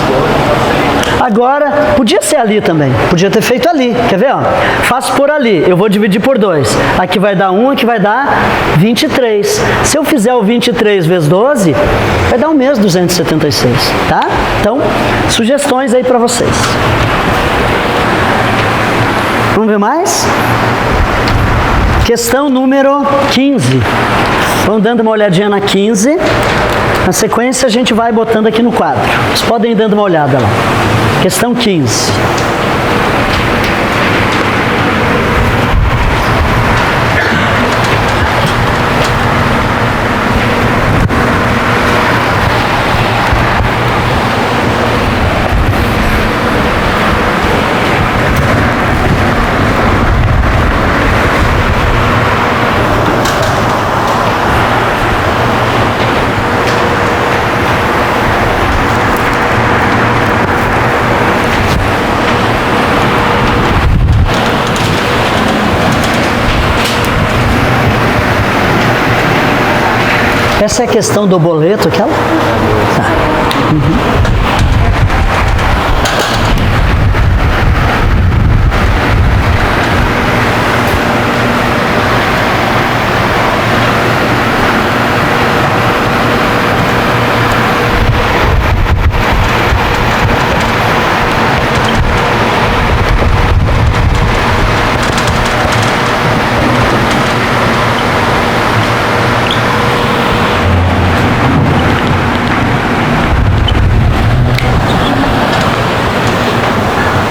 Agora, podia ser ali também. Podia ter feito ali. Quer ver? Ó? Faço por ali. Eu vou dividir por 2. Aqui vai dar 1, aqui vai dar 23. Se eu fizer o 23 vezes 12, vai dar o mesmo 276. Tá? Então, sugestões aí para vocês. Vamos ver mais? Questão número 15. Vamos dando uma olhadinha na 15. Na sequência a gente vai botando aqui no quadro. Vocês podem ir dando uma olhada lá. Questão 15. Essa é a questão do boleto, aquela? Tá.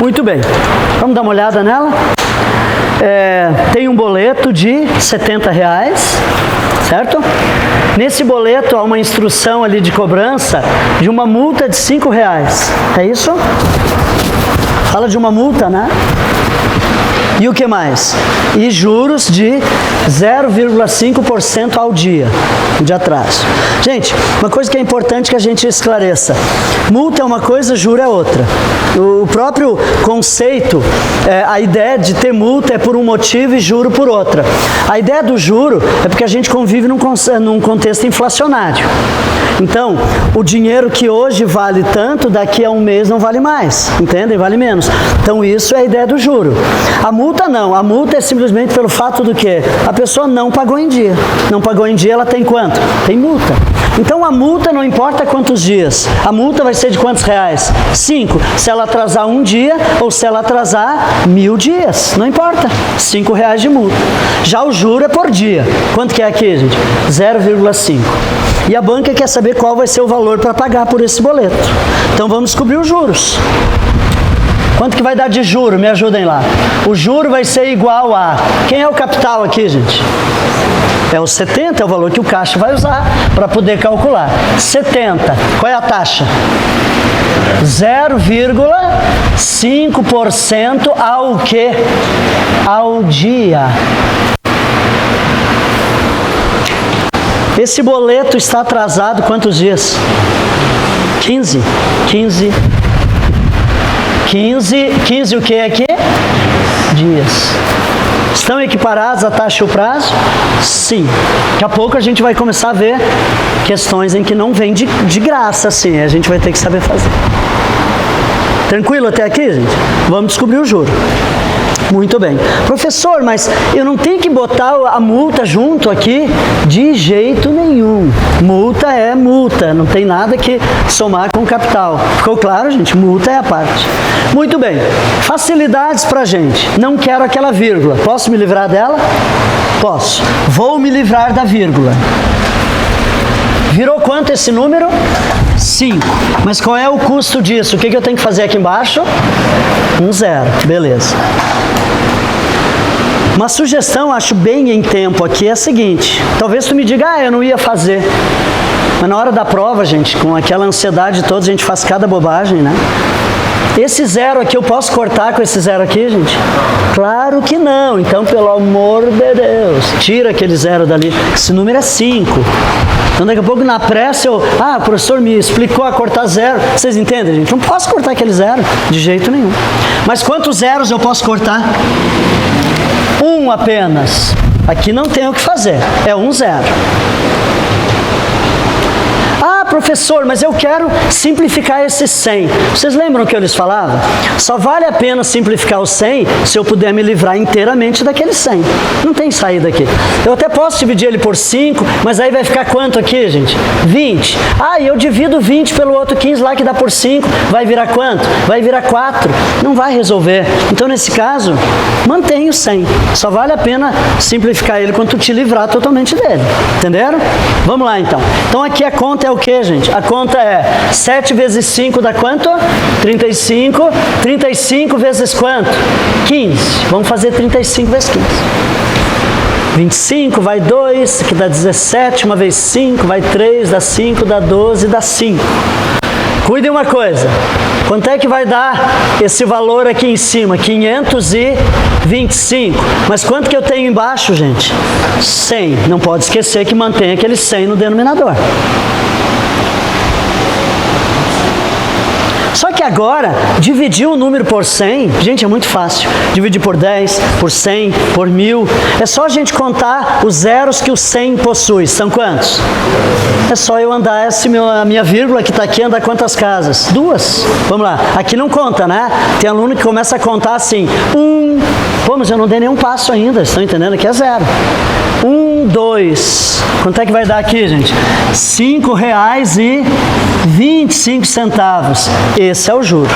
Muito bem, vamos dar uma olhada nela. Tem um boleto de R$70, certo? Nesse boleto há uma instrução ali de cobrança de uma multa de R$5. É isso? Fala de uma multa, né? E o que mais? E juros de 0,5% ao dia de atraso. Gente, uma coisa que é importante que a gente esclareça. Multa é uma coisa, juro é outra. O próprio conceito, a ideia de ter multa é por um motivo e juro por outra. A ideia do juro é porque a gente convive num contexto inflacionário. Então, o dinheiro que hoje vale tanto, daqui a um mês não vale mais. Entendem? Vale menos. Então, isso é a ideia do juro. A multa não. A multa é simplesmente pelo fato do que a pessoa não pagou em dia. Não pagou em dia, ela tem quanto? Tem multa. Então, a multa não importa quantos dias. A multa vai ser de quantos reais? 5. Se ela atrasar um dia ou se ela atrasar 1000 dias. Não importa. R$5 de multa. Já o juro é por dia. Quanto que é aqui, gente? 0,5. E a banca quer saber qual vai ser o valor para pagar por esse boleto. Então, vamos descobrir os juros. Quanto que vai dar de juro? Me ajudem lá. O juro vai ser igual a... Quem é o capital aqui, gente? É o 70, é o valor que o caixa vai usar para poder calcular. 70. Qual é a taxa? 0,5% ao quê? Ao dia. Esse boleto está atrasado quantos dias? 15. 15 o que aqui? Dias. Estão equiparados a taxa e o prazo? Sim. Daqui a pouco a gente vai começar a ver questões em que não vem de graça, assim. A gente vai ter que saber fazer. Tranquilo até aqui, gente? Vamos descobrir o juro. Muito bem. Professor, mas eu não tenho que botar a multa junto aqui? De jeito nenhum. Multa é multa, não tem nada que somar com capital. Ficou claro, gente? Multa é a parte. Muito bem. Facilidades pra gente. Não quero aquela vírgula. Posso me livrar dela? Posso. Vou me livrar da vírgula. Virou quanto esse número? 5. Mas qual é o custo disso? O que eu tenho que fazer aqui embaixo? 0. Beleza. Uma sugestão, acho bem em tempo aqui, é a seguinte. Talvez tu me diga, eu não ia fazer. Mas na hora da prova, gente, com aquela ansiedade toda, a gente faz cada bobagem, né? Esse 0 aqui, eu posso cortar com esse 0 aqui, gente? Claro que não. Então, pelo amor de Deus, tira aquele 0 dali. Esse número é 5. Então, daqui a pouco, na pressa, o professor me explicou a cortar 0. Vocês entendem, gente? Não posso cortar aquele 0, de jeito nenhum. Mas quantos zeros eu posso cortar? 1 apenas. Aqui não tem o que fazer. É 0. Professor, mas eu quero simplificar esse 100. Vocês lembram que eu lhes falava? Só vale a pena simplificar o 100 se eu puder me livrar inteiramente daquele 100. Não tem saída aqui. Eu até posso dividir ele por 5, mas aí vai ficar quanto aqui, gente? 20. E eu divido 20 pelo outro 15 lá que dá por 5. Vai virar quanto? Vai virar 4. Não vai resolver. Então, nesse caso, mantenha o 100. Só vale a pena simplificar ele quando tu te livrar totalmente dele. Entenderam? Vamos lá, então. Então, aqui a conta é o quê, gente? A conta é 7 vezes 5 dá quanto? 35. 35 vezes quanto? 15. Vamos fazer 35 vezes 15. 25, vai 2, que dá 17, uma vez 5, vai 3, dá 5, dá 12, dá 5. Cuidem uma coisa, quanto é que vai dar esse valor aqui em cima? 525. Mas quanto que eu tenho embaixo, gente? 100. Não pode esquecer que mantém aquele 100 no denominador. Só que agora, dividir um número por 100, gente, é muito fácil. Dividir por 10, por 100, por 1000. É só a gente contar os zeros que o 100 possui. São quantos? É só eu andar, a minha vírgula que está aqui, andar quantas casas? 2. Vamos lá. Aqui não conta, né? Tem aluno que começa a contar assim. 1. Pô, mas eu não dei nenhum passo ainda. Estão entendendo que é 0. 1, 2. Quanto é que vai dar aqui, gente? R$5,25. Esse é o juro.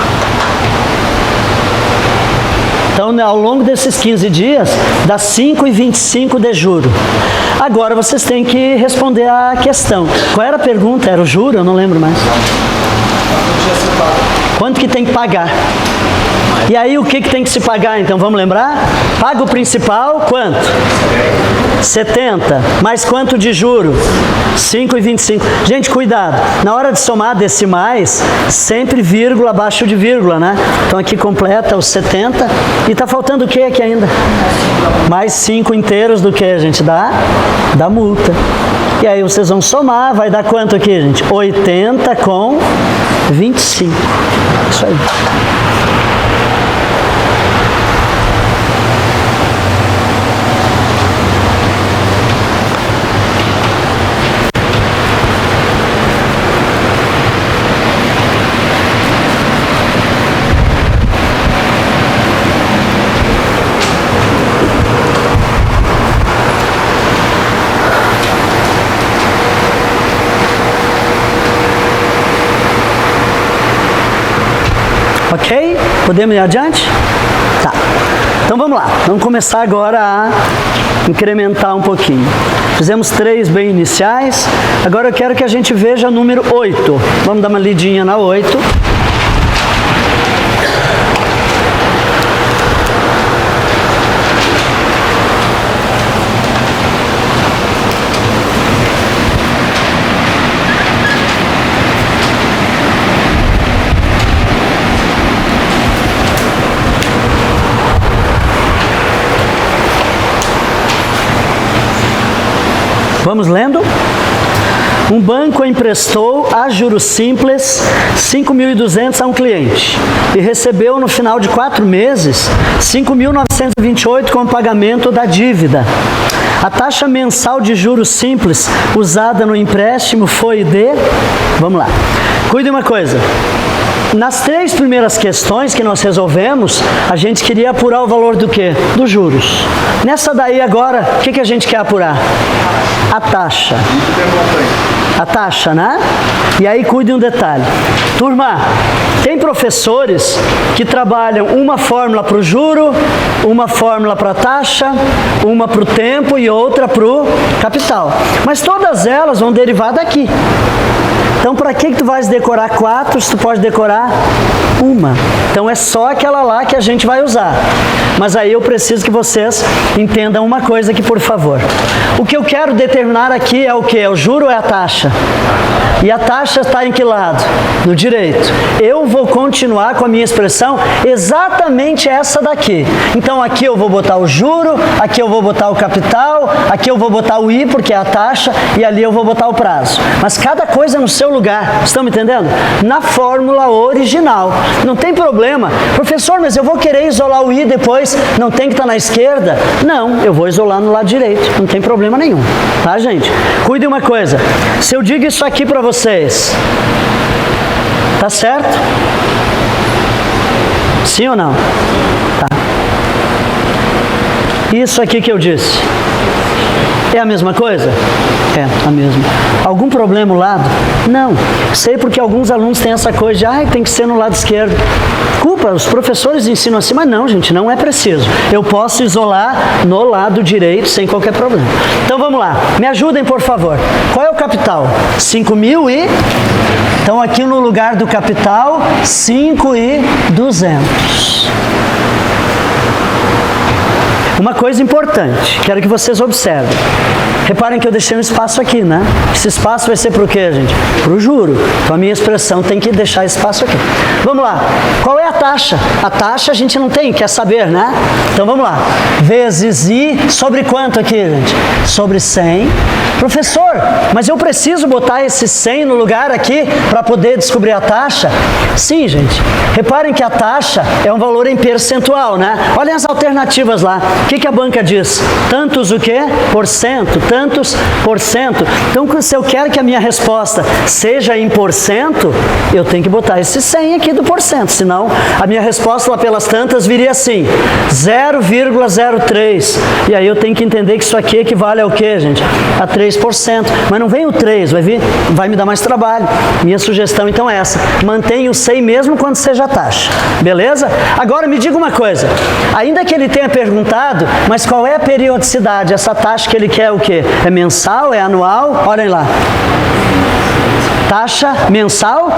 Então, ao longo desses 15 dias, dá R$5,25 de juro. Agora, vocês têm que responder a questão. Qual era a pergunta? Era o juro? Eu não lembro mais. Quanto que tem que pagar? E aí, o que tem que se pagar, então? Vamos lembrar? Paga o principal, quanto? 70. Mais quanto de juro? 5,25. Gente, cuidado. Na hora de somar decimais, sempre vírgula abaixo de vírgula, né? Então, aqui completa os 70. E tá faltando o que aqui ainda? Mais 5 inteiros do que, gente? Da multa. E aí, vocês vão somar. Vai dar quanto aqui, gente? 80 com 25. Isso aí. Ok? Podemos ir adiante? Tá. Então vamos lá. Vamos começar agora a incrementar um pouquinho. Fizemos 3 bem iniciais. Agora eu quero que a gente veja o número 8. Vamos dar uma lidinha na 8. Vamos lendo? Um banco emprestou a juros simples 5.200 a um cliente e recebeu no final de 4 meses 5.928 como pagamento da dívida. A taxa mensal de juros simples usada no empréstimo foi de... Vamos lá. Cuide uma coisa. Nas 3 primeiras questões que nós resolvemos, a gente queria apurar o valor do quê? Dos juros. Nessa daí agora, o que a gente quer apurar? A taxa. A taxa, né? E aí cuide um detalhe. Turma, tem professores que trabalham uma fórmula para o juro, uma fórmula para a taxa, uma para o tempo e outra para o capital. Mas todas elas vão derivar daqui. Então, para que tu vais decorar 4 se tu pode decorar uma? Então, é só aquela lá que a gente vai usar. Mas aí eu preciso que vocês entendam uma coisa aqui, por favor. O que eu quero determinar aqui é o quê? É o juro ou é a taxa? E a taxa está em que lado? No direito. Eu vou continuar com a minha expressão exatamente essa daqui. Então, aqui eu vou botar o juro, aqui eu vou botar o capital, aqui eu vou botar o I, porque é a taxa, e ali eu vou botar o prazo. Mas cada coisa no seu lugar. Estão me entendendo? Na fórmula original. Não tem problema. Professor, mas eu vou querer isolar o I depois. Não tem que estar na esquerda? Não, eu vou isolar no lado direito. Não tem problema nenhum. Tá, gente? Cuide uma coisa. Se eu digo isso aqui para vocês, tá certo? Sim ou não? Tá. Isso aqui que eu disse. É a mesma coisa? É, a mesma. Algum problema no lado? Não. Sei porque alguns alunos têm essa coisa de, tem que ser no lado esquerdo. Culpa, os professores ensinam assim, mas não, gente, não é preciso. Eu posso isolar no lado direito sem qualquer problema. Então vamos lá, me ajudem por favor. Qual é o capital? 5.000 e... Então aqui no lugar do capital, 5.200. Uma coisa importante, quero que vocês observem. Reparem que eu deixei um espaço aqui, né? Esse espaço vai ser para o quê, gente? Para o juro. Então a minha expressão tem que deixar espaço aqui. Vamos lá. Qual é a taxa? A taxa a gente não tem, quer saber, né? Então vamos lá. Vezes I sobre quanto aqui, gente? Sobre 100. Professor, mas eu preciso botar esse 100 no lugar aqui para poder descobrir a taxa? Sim, gente. Reparem que a taxa é um valor em percentual, né? Olhem as alternativas lá. O que a banca diz? Tantos o quê? Por cento. Tantos por cento. Então, se eu quero que a minha resposta seja em porcento, eu tenho que botar esse 100 aqui do porcento. Senão, a minha resposta lá pelas tantas viria assim, 0,03. E aí eu tenho que entender que isso aqui equivale ao quê, gente? A 3%. Mas não vem o 3, vai me dar mais trabalho. Minha sugestão, então, é essa. Mantenha o 100 mesmo quando seja a taxa. Beleza? Agora, me diga uma coisa. Ainda que ele tenha perguntado, mas qual é a periodicidade? Essa taxa que ele quer é o quê? É mensal? É anual? Olhem lá. Taxa mensal?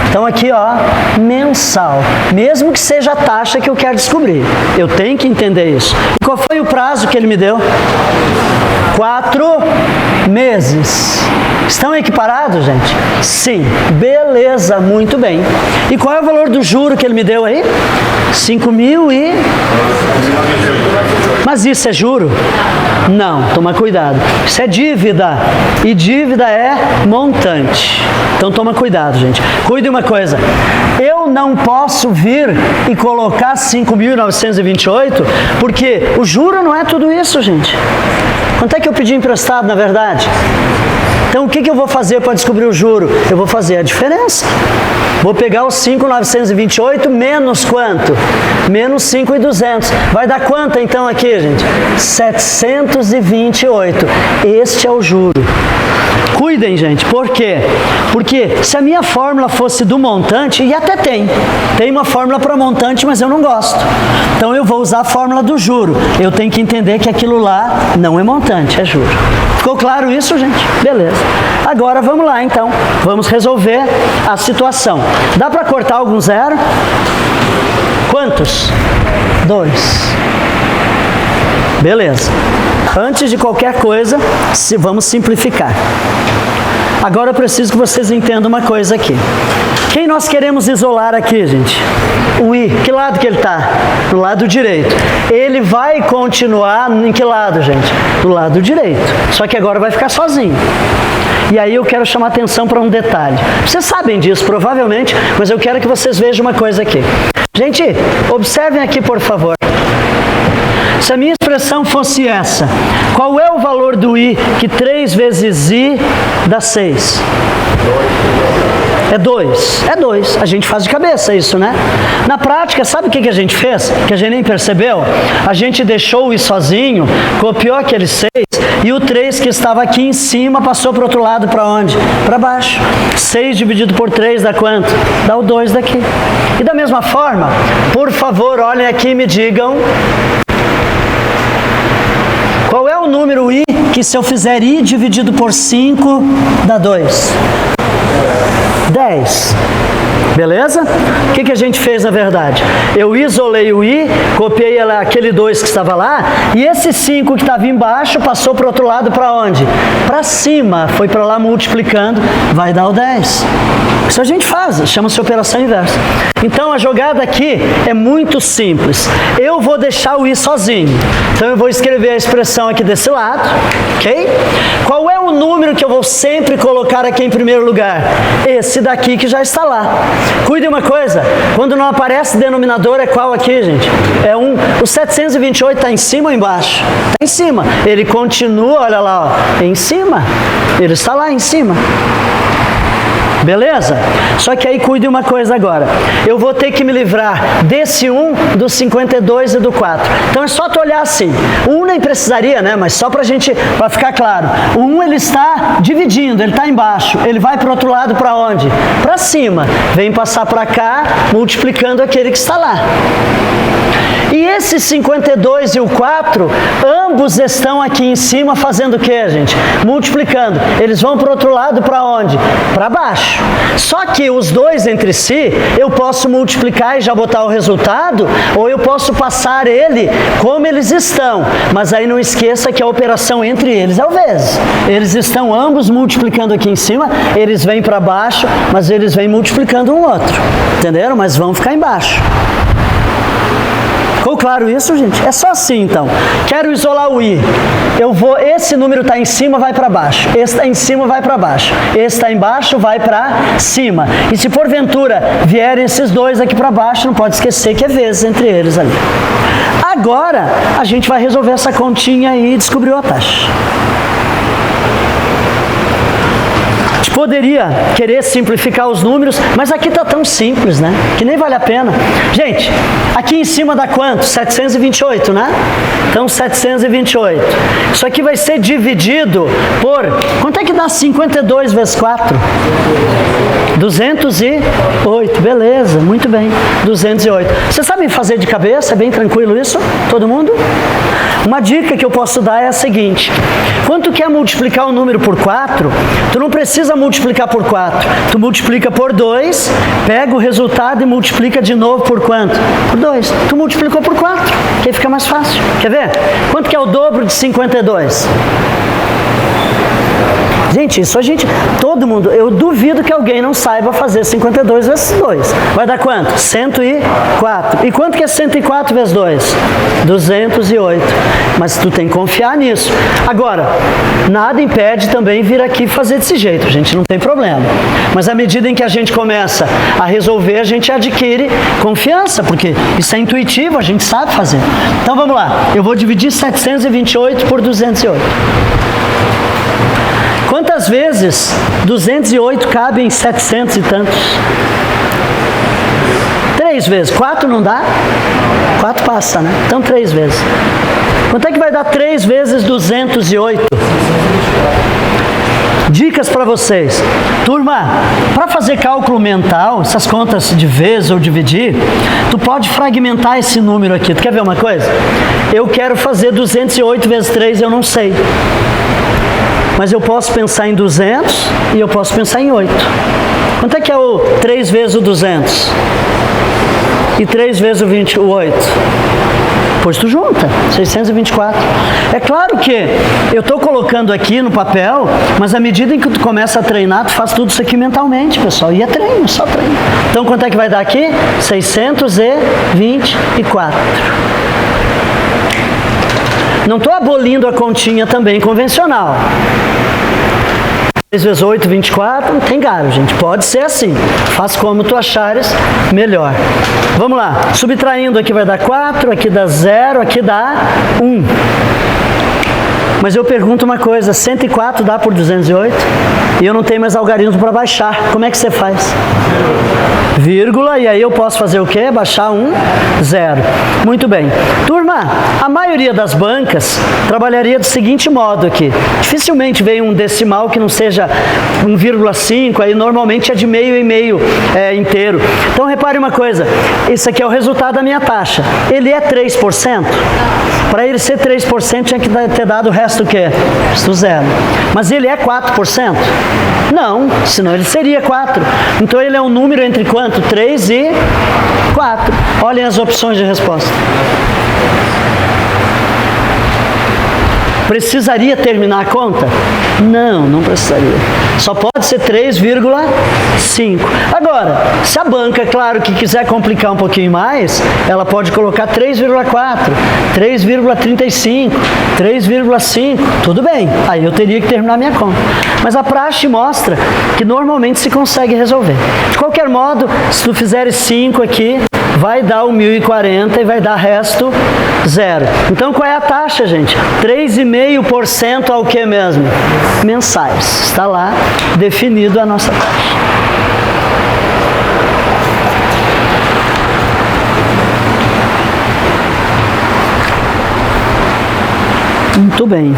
Então aqui, ó, mensal. Mesmo que seja a taxa que eu quero descobrir. Eu tenho que entender isso. E qual foi o prazo que ele me deu? 4 meses. Estão equiparados, gente? Sim. Beleza, muito bem. E qual é o valor do juro que ele me deu aí? 5.000 e... Mas isso é juro? Não, toma cuidado. Isso é dívida. E dívida é montante. Então toma cuidado, gente. Cuide uma coisa. Eu não posso vir e colocar 5.928 porque o juro não é tudo isso, gente. Quanto é que eu pedi emprestado, na verdade? Então, o que eu vou fazer para descobrir o juro? Eu vou fazer a diferença. Vou pegar os 5.928 menos quanto? Menos 5.200. Vai dar quanto, então, aqui, gente? 728. Este é o juro. Cuidem, gente. Por quê? Porque se a minha fórmula fosse do montante, e até tem uma fórmula para montante, mas eu não gosto. Então, eu vou usar a fórmula do juro. Eu tenho que entender que aquilo lá não é montante, é juro. Ficou claro isso, gente? Beleza. Agora, vamos lá, então. Vamos resolver a situação. Dá para cortar algum zero? Quantos? 2. Beleza. Antes de qualquer coisa, vamos simplificar. Agora eu preciso que vocês entendam uma coisa aqui. Quem nós queremos isolar aqui, gente? O I, que lado que ele está? Do lado direito. Ele vai continuar em que lado, gente? Do lado direito. Só que agora vai ficar sozinho. E aí eu quero chamar atenção para um detalhe. Vocês sabem disso, provavelmente, mas eu quero que vocês vejam uma coisa aqui. Gente, observem aqui, por favor. Se a minha expressão fosse essa, qual é o valor do I que 3 vezes I dá 6? É 2. É 2. A gente faz de cabeça isso, né? Na prática, sabe o que a gente fez? Que a gente nem percebeu? A gente deixou o I sozinho, copiou aquele 6 e o 3 que estava aqui em cima passou para o outro lado, para onde? Para baixo. 6 dividido por 3 dá quanto? Dá o 2 daqui. E da mesma forma, por favor, olhem aqui e me digam... Qual é o número I que se eu fizer I dividido por 5 dá 2? 10. Beleza? O que a gente fez na verdade? Eu isolei o I, copiei aquele 2 que estava lá, e esse 5 que estava embaixo passou para o outro lado para onde? Para cima. Foi para lá multiplicando, vai dar o 10. Isso a gente faz, chama-se operação inversa. Então a jogada aqui é muito simples. Eu vou deixar o I sozinho. Então eu vou escrever a expressão aqui desse lado, ok? Qual é o número que eu vou sempre colocar aqui em primeiro lugar? Esse daqui que já está lá. Cuide uma coisa, quando não aparece denominador é qual aqui, gente? É 1. O 728 está em cima ou embaixo? Está em cima. Ele continua, olha lá, ó, em cima. Ele está lá em cima. Beleza? Só que aí cuide uma coisa agora. Eu vou ter que me livrar desse 1, do 52 e do 4. Então é só tu olhar assim. O 1 nem precisaria, né? Mas só para ficar claro. O 1 ele está dividindo, ele está embaixo. Ele vai para o outro lado para onde? Para cima. Vem passar para cá, multiplicando aquele que está lá. E esse 52 e o 4, ambos estão aqui em cima fazendo o que, gente? Multiplicando. Eles vão para o outro lado para onde? Para baixo. Só que os dois entre si, eu posso multiplicar e já botar o resultado, ou eu posso passar ele como eles estão. Mas aí não esqueça que a operação entre eles é o vezes. Eles estão ambos multiplicando aqui em cima, eles vêm para baixo, mas eles vêm multiplicando um outro. Entenderam? Mas vão ficar embaixo. Ficou claro isso, gente? É só assim, então. Quero isolar o I. Esse número está em cima, vai para baixo. Esse está em cima, vai para baixo. Esse está embaixo, vai para cima. E se porventura vierem esses dois aqui para baixo, não pode esquecer que é vezes entre eles ali. Agora, a gente vai resolver essa continha aí e descobrir a taxa. Poderia querer simplificar os números, mas aqui está tão simples, né? Que nem vale a pena. Gente, aqui em cima dá quanto? 728, né? Então, 728. Isso aqui vai ser dividido por... Quanto é que dá 52 vezes 4? 208. Beleza, muito bem. 208. Vocês sabem fazer de cabeça? É bem tranquilo isso? Todo mundo? Uma dica que eu posso dar é a seguinte. Quando tu quer multiplicar um número por 4, tu não precisa multiplicar por 4. Tu multiplica por 2, pega o resultado e multiplica de novo por quanto? Por 2. Tu multiplicou por 4, que aí fica mais fácil. Quer ver? Quanto que é o dobro de 52? Gente, todo mundo, eu duvido que alguém não saiba fazer 52 vezes 2. Vai dar quanto? 104. E quanto que é 104 vezes 2? 208. Mas tu tem que confiar nisso. Agora, nada impede também vir aqui fazer desse jeito, gente, não tem problema. Mas à medida em que a gente começa a resolver, a gente adquire confiança, porque isso é intuitivo, a gente sabe fazer. Então vamos lá, eu vou dividir 728 por 208. Quantas vezes 208 cabe em 700 e tantos? 3 vezes. 4 não dá? 4 passa, né? Então 3 vezes. Quanto é que vai dar 3 vezes 208? Dicas para vocês. Turma, para fazer cálculo mental, essas contas de vezes ou dividir, tu pode fragmentar esse número aqui. Tu quer ver uma coisa? Eu quero fazer 208 vezes 3, eu não sei. Mas eu posso pensar em 200 e eu posso pensar em 8. Quanto é que é o 3 vezes o 200? E 3 vezes o 28? Depois tu junta, 624. É claro que eu estou colocando aqui no papel, mas à medida em que tu começa a treinar, tu faz tudo isso aqui mentalmente, pessoal. E é treino, só treino. Então, quanto é que vai dar aqui? 624. Não estou abolindo a continha também convencional. 6 vezes 8, 24, não tem galho, gente. Pode ser assim. Faz como tu achares melhor. Vamos lá. Subtraindo aqui vai dar 4, aqui dá 0, aqui dá 1. Mas eu pergunto uma coisa, 104 dá por 208? E eu não tenho mais algarismo para baixar. Como é que você faz? Vírgula, e aí eu posso fazer o quê? Baixar 0. Muito bem. Turma, a maioria das bancas trabalharia do seguinte modo aqui. Dificilmente vem um decimal que não seja 1,5, aí normalmente é de meio e meio inteiro. Então repare uma coisa, isso aqui é o resultado da minha taxa. Ele é 3%? Para ele ser 3% tinha que ter dado o resto o quê? Resto 0. Mas ele é 4%? Não, senão ele seria 4. Então ele é um número entre quanto? 3 e 4. Olhem as opções de resposta. Precisaria terminar a conta? Não, não precisaria. Só pode ser 3,5. Agora, se a banca, claro, que quiser complicar um pouquinho mais, ela pode colocar 3,4, 3,35, 3,5. Tudo bem, aí eu teria que terminar minha conta. Mas a praxe mostra que normalmente se consegue resolver. De qualquer modo, se tu fizeres 5 aqui, vai dar o 1040 e vai dar resto 0. Então, qual é a taxa, gente? 3,5% ao que mesmo? Mensais. Está lá definido a nossa taxa. Muito bem.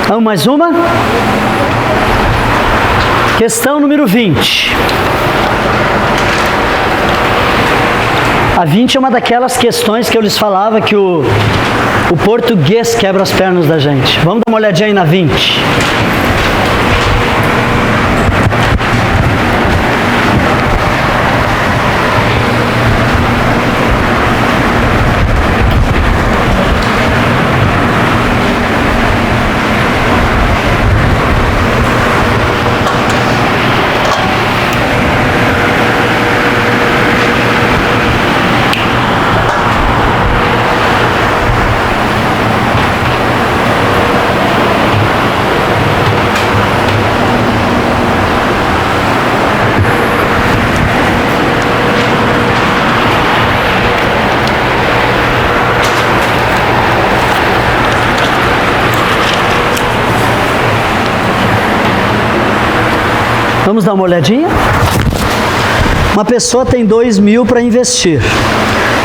Vamos mais uma? Questão número 20. A 20 é uma daquelas questões que eu lhes falava que o português quebra as pernas da gente. Vamos dar uma olhadinha aí na 20. Vamos dar uma olhadinha? Uma pessoa tem 2.000 para investir.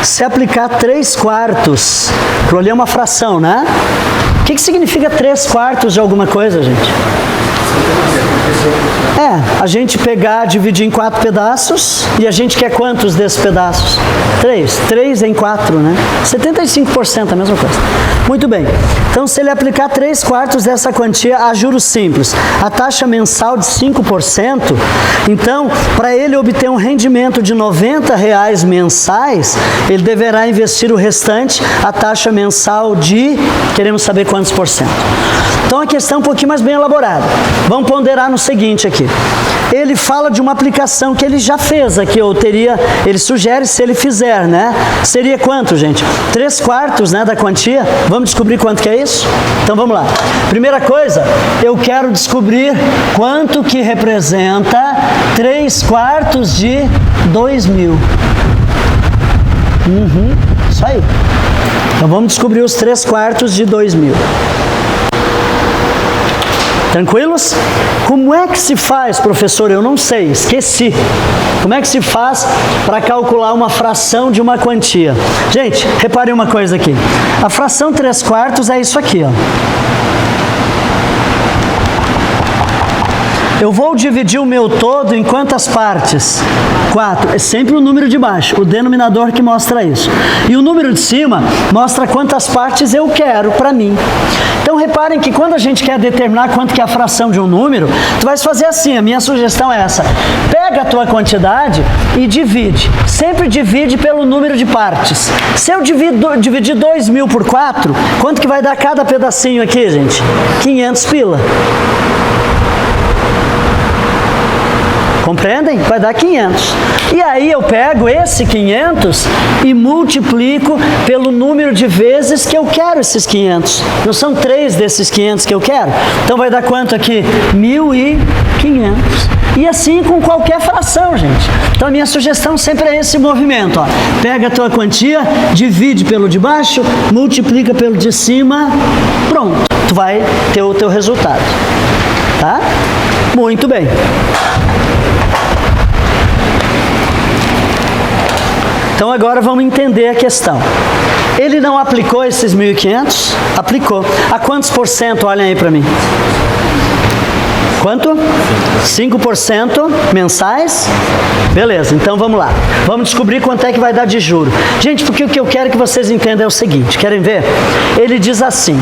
Se aplicar 3/4, para olhar uma fração, né? O que significa 3/4 de alguma coisa, gente? A gente pegar, dividir em 4 pedaços, e a gente quer quantos desses pedaços? 3. 3 em 4, né? 75%, a mesma coisa. Muito bem. Então, se ele aplicar 3/4 dessa quantia a juros simples, a taxa mensal de 5%, então, para ele obter um rendimento de R$90 mensais, ele deverá investir o restante, a taxa mensal de, queremos saber quantos por cento. Então, a questão é um pouquinho mais bem elaborada. Vamos ponderar no seguinte aqui. Ele fala de uma aplicação que ele já fez aqui, ou teria, ele sugere se ele fizer, né? Seria quanto, gente? 3/4, né, da quantia? Vamos descobrir quanto que é isso? Então, vamos lá. Primeira coisa, eu quero descobrir quanto que representa 3/4 de 2.000. Isso aí. Então, vamos descobrir os 3/4 de 2.000. Tranquilos? Como é que se faz, professor? Eu não sei, esqueci. Como é que se faz para calcular uma fração de uma quantia? Gente, reparem uma coisa aqui. A fração 3/4 é isso aqui, ó. Eu vou dividir o meu todo em quantas partes? 4. É sempre o número de baixo, o denominador que mostra isso. E o número de cima mostra quantas partes eu quero para mim. Então reparem que quando a gente quer determinar quanto que é a fração de um número, tu vai fazer assim, a minha sugestão é essa. Pega a tua quantidade e divide. Sempre divide pelo número de partes. Se eu dividir 2.000 por 4, quanto que vai dar cada pedacinho aqui, gente? 500 pila. Compreendem? Vai dar 500. E aí eu pego esse 500 e multiplico pelo número de vezes que eu quero esses 500. Não são 3 desses 500 que eu quero? Então vai dar quanto aqui? 1.500. E assim com qualquer fração, gente. Então a minha sugestão sempre é esse movimento. Ó. Pega a tua quantia, divide pelo de baixo, multiplica pelo de cima, pronto. Tu vai ter o teu resultado. Tá? Muito bem. Então agora vamos entender a questão. Ele não aplicou esses 1.500? Aplicou. A quantos por cento? Olhem aí para mim. Quanto? 5% mensais? Beleza, então vamos lá. Vamos descobrir quanto é que vai dar de juro. Gente, porque o que eu quero que vocês entendam é o seguinte, querem ver? Ele diz assim,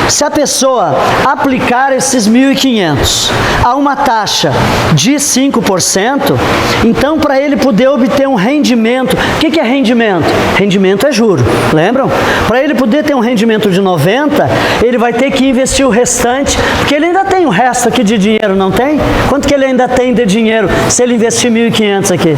se a pessoa aplicar esses 1.500 a uma taxa de 5%, então para ele poder obter um rendimento, o que é rendimento? Rendimento é juro, lembram? Para ele poder ter um rendimento de 90, ele vai ter que investir o restante, porque ele ainda tem o resto aqui de dinheiro, não tem? Quanto que ele ainda tem de dinheiro se ele investir 1.500 aqui?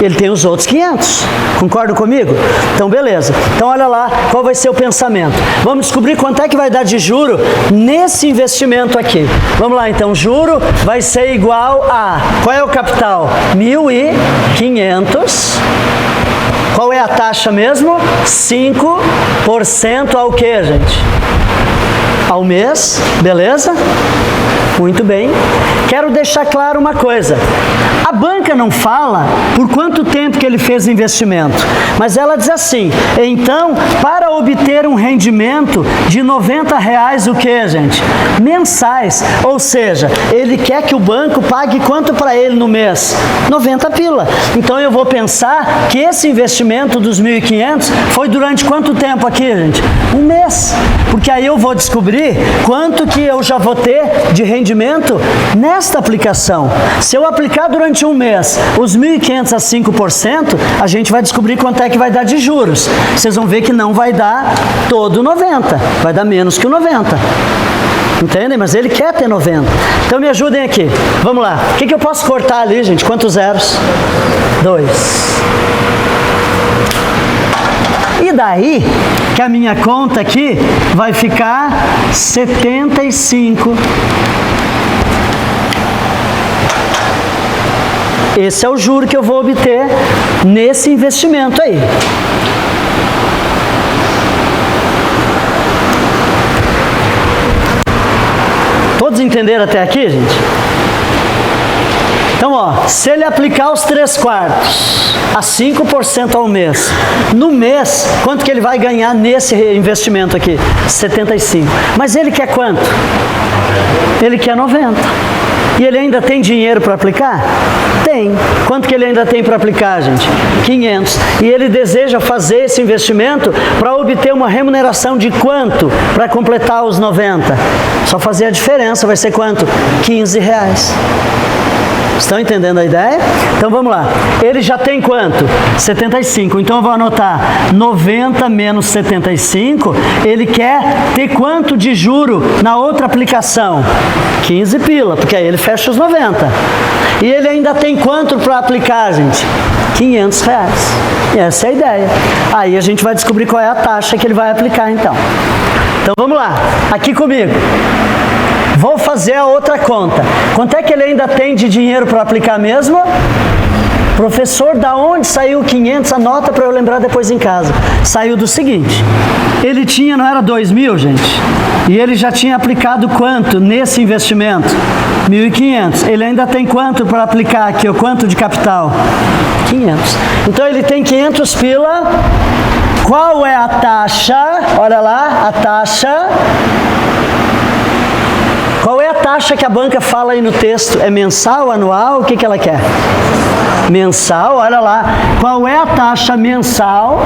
Ele tem os outros 500. Concordam comigo? Então, beleza. Então, olha lá qual vai ser o pensamento. Vamos descobrir quanto é que vai dar de juro nesse investimento aqui. Vamos lá, então. Juro vai ser igual a... Qual é o capital? 1.500. Qual é a taxa mesmo? 5% ao quê, gente? Ao mês, beleza? Muito bem. Quero deixar claro uma coisa. A banca não fala por quanto tempo que ele fez o investimento, mas ela diz assim, então, para obter um rendimento de R$90, o que, gente? Mensais. Ou seja, ele quer que o banco pague quanto para ele no mês? 90 pila. Então, eu vou pensar que esse investimento dos 1.500 foi durante quanto tempo aqui, gente? Um mês. Porque aí eu vou descobrir quanto que eu já vou ter de rendimento nesta aplicação. Se eu aplicar durante um mês os 1.500 a 5%, a gente vai descobrir quanto é que vai dar de juros. Vocês vão ver que não vai dar todo 90, vai dar menos que o 90. Entendem? Mas ele quer ter 90. Então me ajudem aqui. Vamos lá. O que eu posso cortar ali, gente? Quantos zeros? 2. E daí que a minha conta aqui vai ficar 75. Esse é o juro que eu vou obter nesse investimento aí. Todos entenderam até aqui, gente? Então, ó, se ele aplicar os 3/4 a 5% ao mês, no mês, quanto que ele vai ganhar nesse investimento aqui? 75. Mas ele quer quanto? Ele quer 90. E ele ainda tem dinheiro para aplicar? Tem. Quanto que ele ainda tem para aplicar, gente? 500. E ele deseja fazer esse investimento para obter uma remuneração de quanto? Para completar os 90. Só fazer a diferença, vai ser quanto? R$15. Estão entendendo a ideia? Então vamos lá. Ele já tem quanto? 75. Então eu vou anotar 90 menos 75. Ele quer ter quanto de juro na outra aplicação? 15 pila, porque aí ele fecha os 90. E ele ainda tem quanto para aplicar, gente? R$500. E essa é a ideia. Aí a gente vai descobrir qual é a taxa que ele vai aplicar então. Então vamos lá. Aqui comigo. Vou fazer a outra conta. Quanto é que ele ainda tem de dinheiro para aplicar mesmo? Professor, da onde saiu 500? Anota para eu lembrar depois em casa. Saiu do seguinte. Ele tinha, não era 2.000, gente? E ele já tinha aplicado quanto nesse investimento? 1.500. Ele ainda tem quanto para aplicar aqui? O quanto de capital? 500. Então ele tem 500 pila. Qual é a taxa? Olha lá, a taxa Qual é a taxa que a banca fala aí no texto? É mensal, anual? O que ela quer? Mensal, olha lá. Qual é a taxa mensal?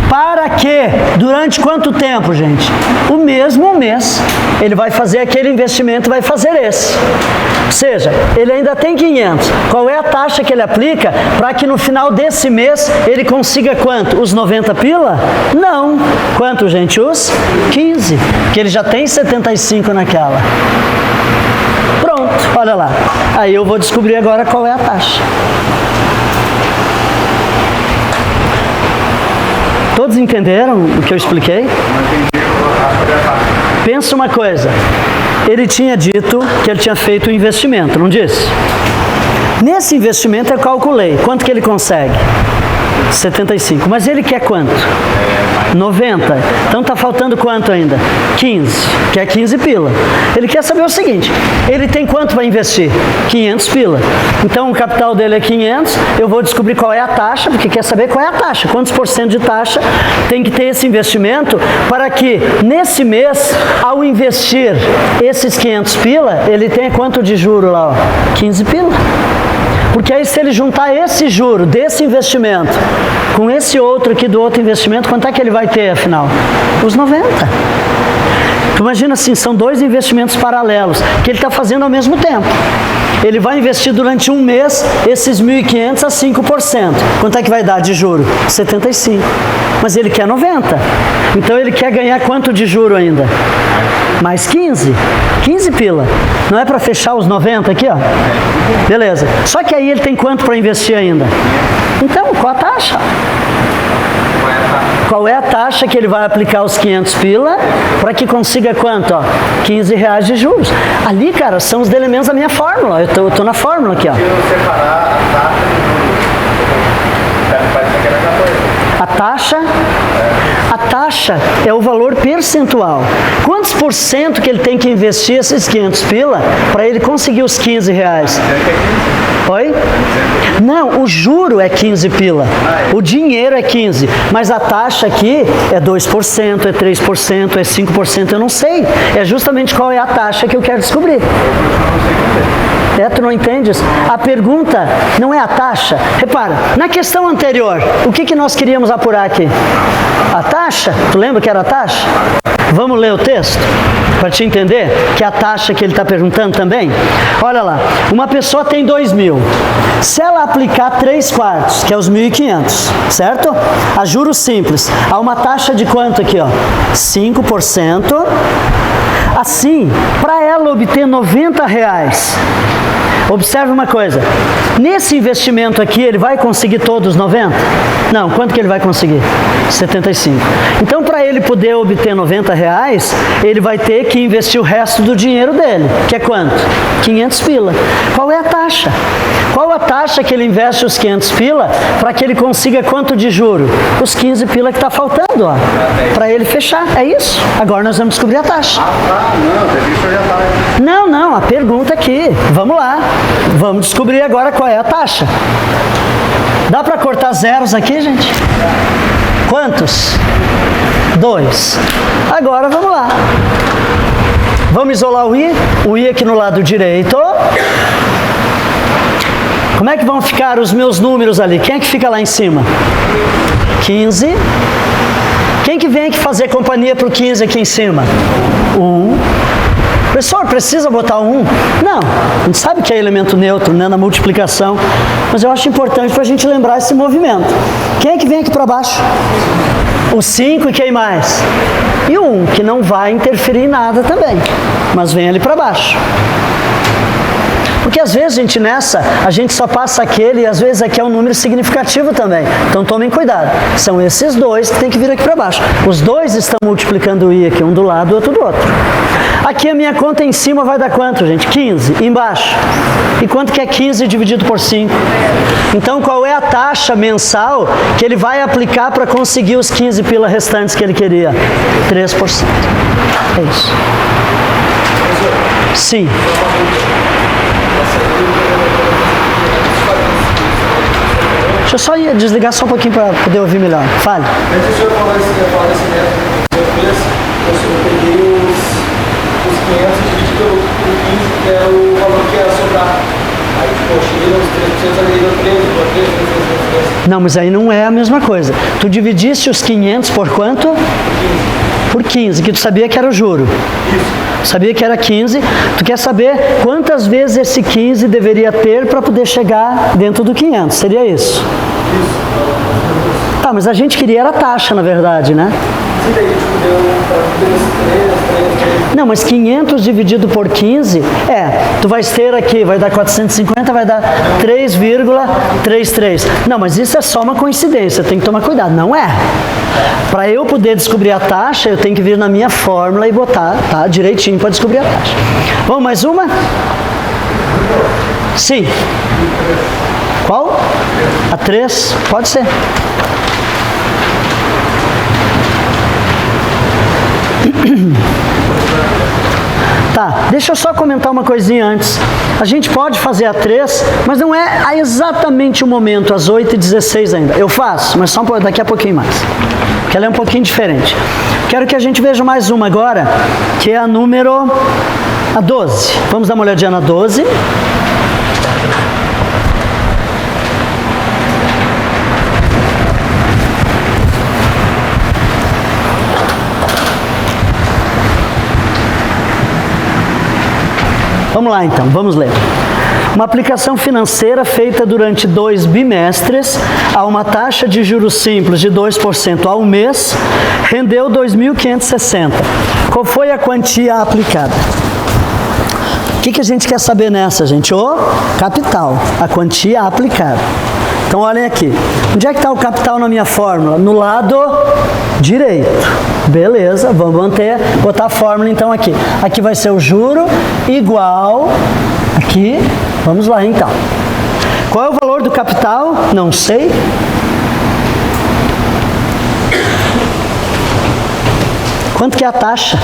Para que? Durante quanto tempo, gente? O mesmo mês. Ele vai fazer aquele investimento, vai fazer esse. Ou seja, ele ainda tem 500. Qual é a taxa que ele aplica para que no final desse mês ele consiga quanto? Os 90 pila? Não. Quanto, gente? Os 15. Porque ele já tem 75 naquela. Pronto, olha lá. Aí eu vou descobrir agora qual é a taxa. Todos entenderam o que eu expliquei? Pensa uma coisa. Ele tinha dito que ele tinha feito um investimento, não disse? Nesse investimento eu calculei. Quanto que ele consegue? 75. Mas ele quer quanto? 90. Então está faltando quanto ainda? 15. Quer 15 pila. Ele quer saber o seguinte, ele tem quanto para investir? 500 pila. Então o capital dele é 500, eu vou descobrir qual é a taxa, porque quer saber qual é a taxa. Quantos por cento de taxa tem que ter esse investimento para que nesse mês, ao investir esses 500 pila, ele tenha quanto de juro lá? Ó? 15 pila. Porque aí se ele juntar esse juro desse investimento com esse outro aqui do outro investimento, quanto é que ele vai ter afinal? Os 90. Imagina assim, são dois investimentos paralelos que ele está fazendo ao mesmo tempo. Ele vai investir durante um mês esses 1.500 a 5%. Quanto é que vai dar de juro? 75. Mas ele quer 90. Então ele quer ganhar quanto de juro ainda? Mais 15. 15 pila. Não é para fechar os 90 aqui, ó? Beleza. Só que aí ele tem quanto para investir ainda? Então, qual a taxa? Qual é a taxa que ele vai aplicar os 500 pila para que consiga quanto? Ó, 15 reais de juros. Ali, cara, são os elementos da minha fórmula. Eu tô na fórmula aqui, ó. Se eu separar a taxa, A taxa é o valor percentual. Quantos por cento que ele tem que investir esses 500 pila para ele conseguir os 15 reais? Oi? Não, o juro é 15 pila. O dinheiro é 15. Mas a taxa aqui é 2%, é 3%, é 5%, eu não sei. É justamente qual é a taxa que eu quero descobrir. Tu não entendes? A pergunta não é a taxa. Repara, na questão anterior, o que nós queríamos apurar aqui? A taxa? Tu lembra que era a taxa? Vamos ler o texto? Para te entender que é a taxa que ele está perguntando também? Olha lá, uma pessoa tem 2.000. Se ela aplicar 3/4, que é os 1.500, certo? A juros simples, há uma taxa de quanto aqui, ó? 5%. Assim, para ela obter 90 reais, observe uma coisa, nesse investimento aqui ele vai conseguir todos os 90? Não, quanto que ele vai conseguir? 75. Então para ele poder obter 90 reais, ele vai ter que investir o resto do dinheiro dele, que é quanto? 500 pila. Qual é a taxa? Qual a taxa que ele investe os 500 pila para que ele consiga quanto de juro? Os 15 pila que está faltando, ó, para ele fechar. É isso. Agora nós vamos descobrir a taxa. Não, a pergunta aqui. Vamos lá. Vamos descobrir agora qual é a taxa. Dá para cortar zeros aqui, gente? Quantos? 2. Agora vamos lá. Vamos isolar o I. O I aqui no lado direito. Como é que vão ficar os meus números ali? Quem é que fica lá em cima? 15. Quem que vem aqui fazer companhia para o 15 aqui em cima? 1. Professor, precisa botar 1? Não, a gente sabe que é elemento neutro, né, na multiplicação, mas eu acho importante para a gente lembrar esse movimento. Quem é que vem aqui para baixo? O 5 e quem mais? E o 1, que não vai interferir em nada também, mas vem ali para baixo. Porque às vezes, gente, a gente só passa aquele e às vezes aqui é um número significativo também. Então tomem cuidado. São esses dois que tem que vir aqui para baixo. Os dois estão multiplicando o I aqui, um do lado e outro do outro. Aqui a minha conta em cima vai dar quanto, gente? 15. Embaixo. E quanto que é 15 dividido por 5? Então qual é a taxa mensal que ele vai aplicar para conseguir os 15 pila restantes que ele queria? 3%. É isso. Sim. Deixa eu só desligar só um pouquinho para poder ouvir melhor. Fale. Antes de eu falar desse método que eu fiz, eu peguei os 500 e pelo 15, que é o valor que ia sobrar. Aí, poxa, cheguei nos 3%, ali deu 13, 13. Não, mas aí não é a mesma coisa. Tu dividiste os 500 por quanto? Por 15, que tu sabia que era o juro. Sabia que era 15. Tu quer saber quantas vezes esse 15 deveria ter para poder chegar dentro do 500. Seria isso? Tá, mas a gente queria era a taxa, na verdade, né? Não, mas 500 dividido por 15, tu vais ter aqui, vai dar 450, vai dar 3,33. Não, mas isso é só uma coincidência, tem que tomar cuidado. Não é. Para eu poder descobrir a taxa, eu tenho que vir na minha fórmula e botar, tá, direitinho para descobrir a taxa. Vamos, mais uma? Sim. Qual? A 3? Pode ser. Tá, deixa eu só comentar uma coisinha antes. A gente pode fazer a 3, mas não é exatamente o momento, às 8h16 ainda. Eu faço, mas só daqui a pouquinho mais. Porque ela é um pouquinho diferente. Quero que a gente veja mais uma agora, que é a 12. Vamos dar uma olhadinha na 12. Vamos lá então, vamos ler. Uma aplicação financeira feita durante 2 bimestres a uma taxa de juros simples de 2% ao mês rendeu 2.560. Qual foi a quantia aplicada? O que a gente quer saber nessa, gente? O capital, a quantia aplicada. Então olhem aqui, onde é que está o capital na minha fórmula? No lado direito. Beleza, vamos botar a fórmula então aqui. Aqui vai ser o juro igual, aqui, vamos lá então. Qual é o valor do capital? Não sei. Quanto que é a taxa?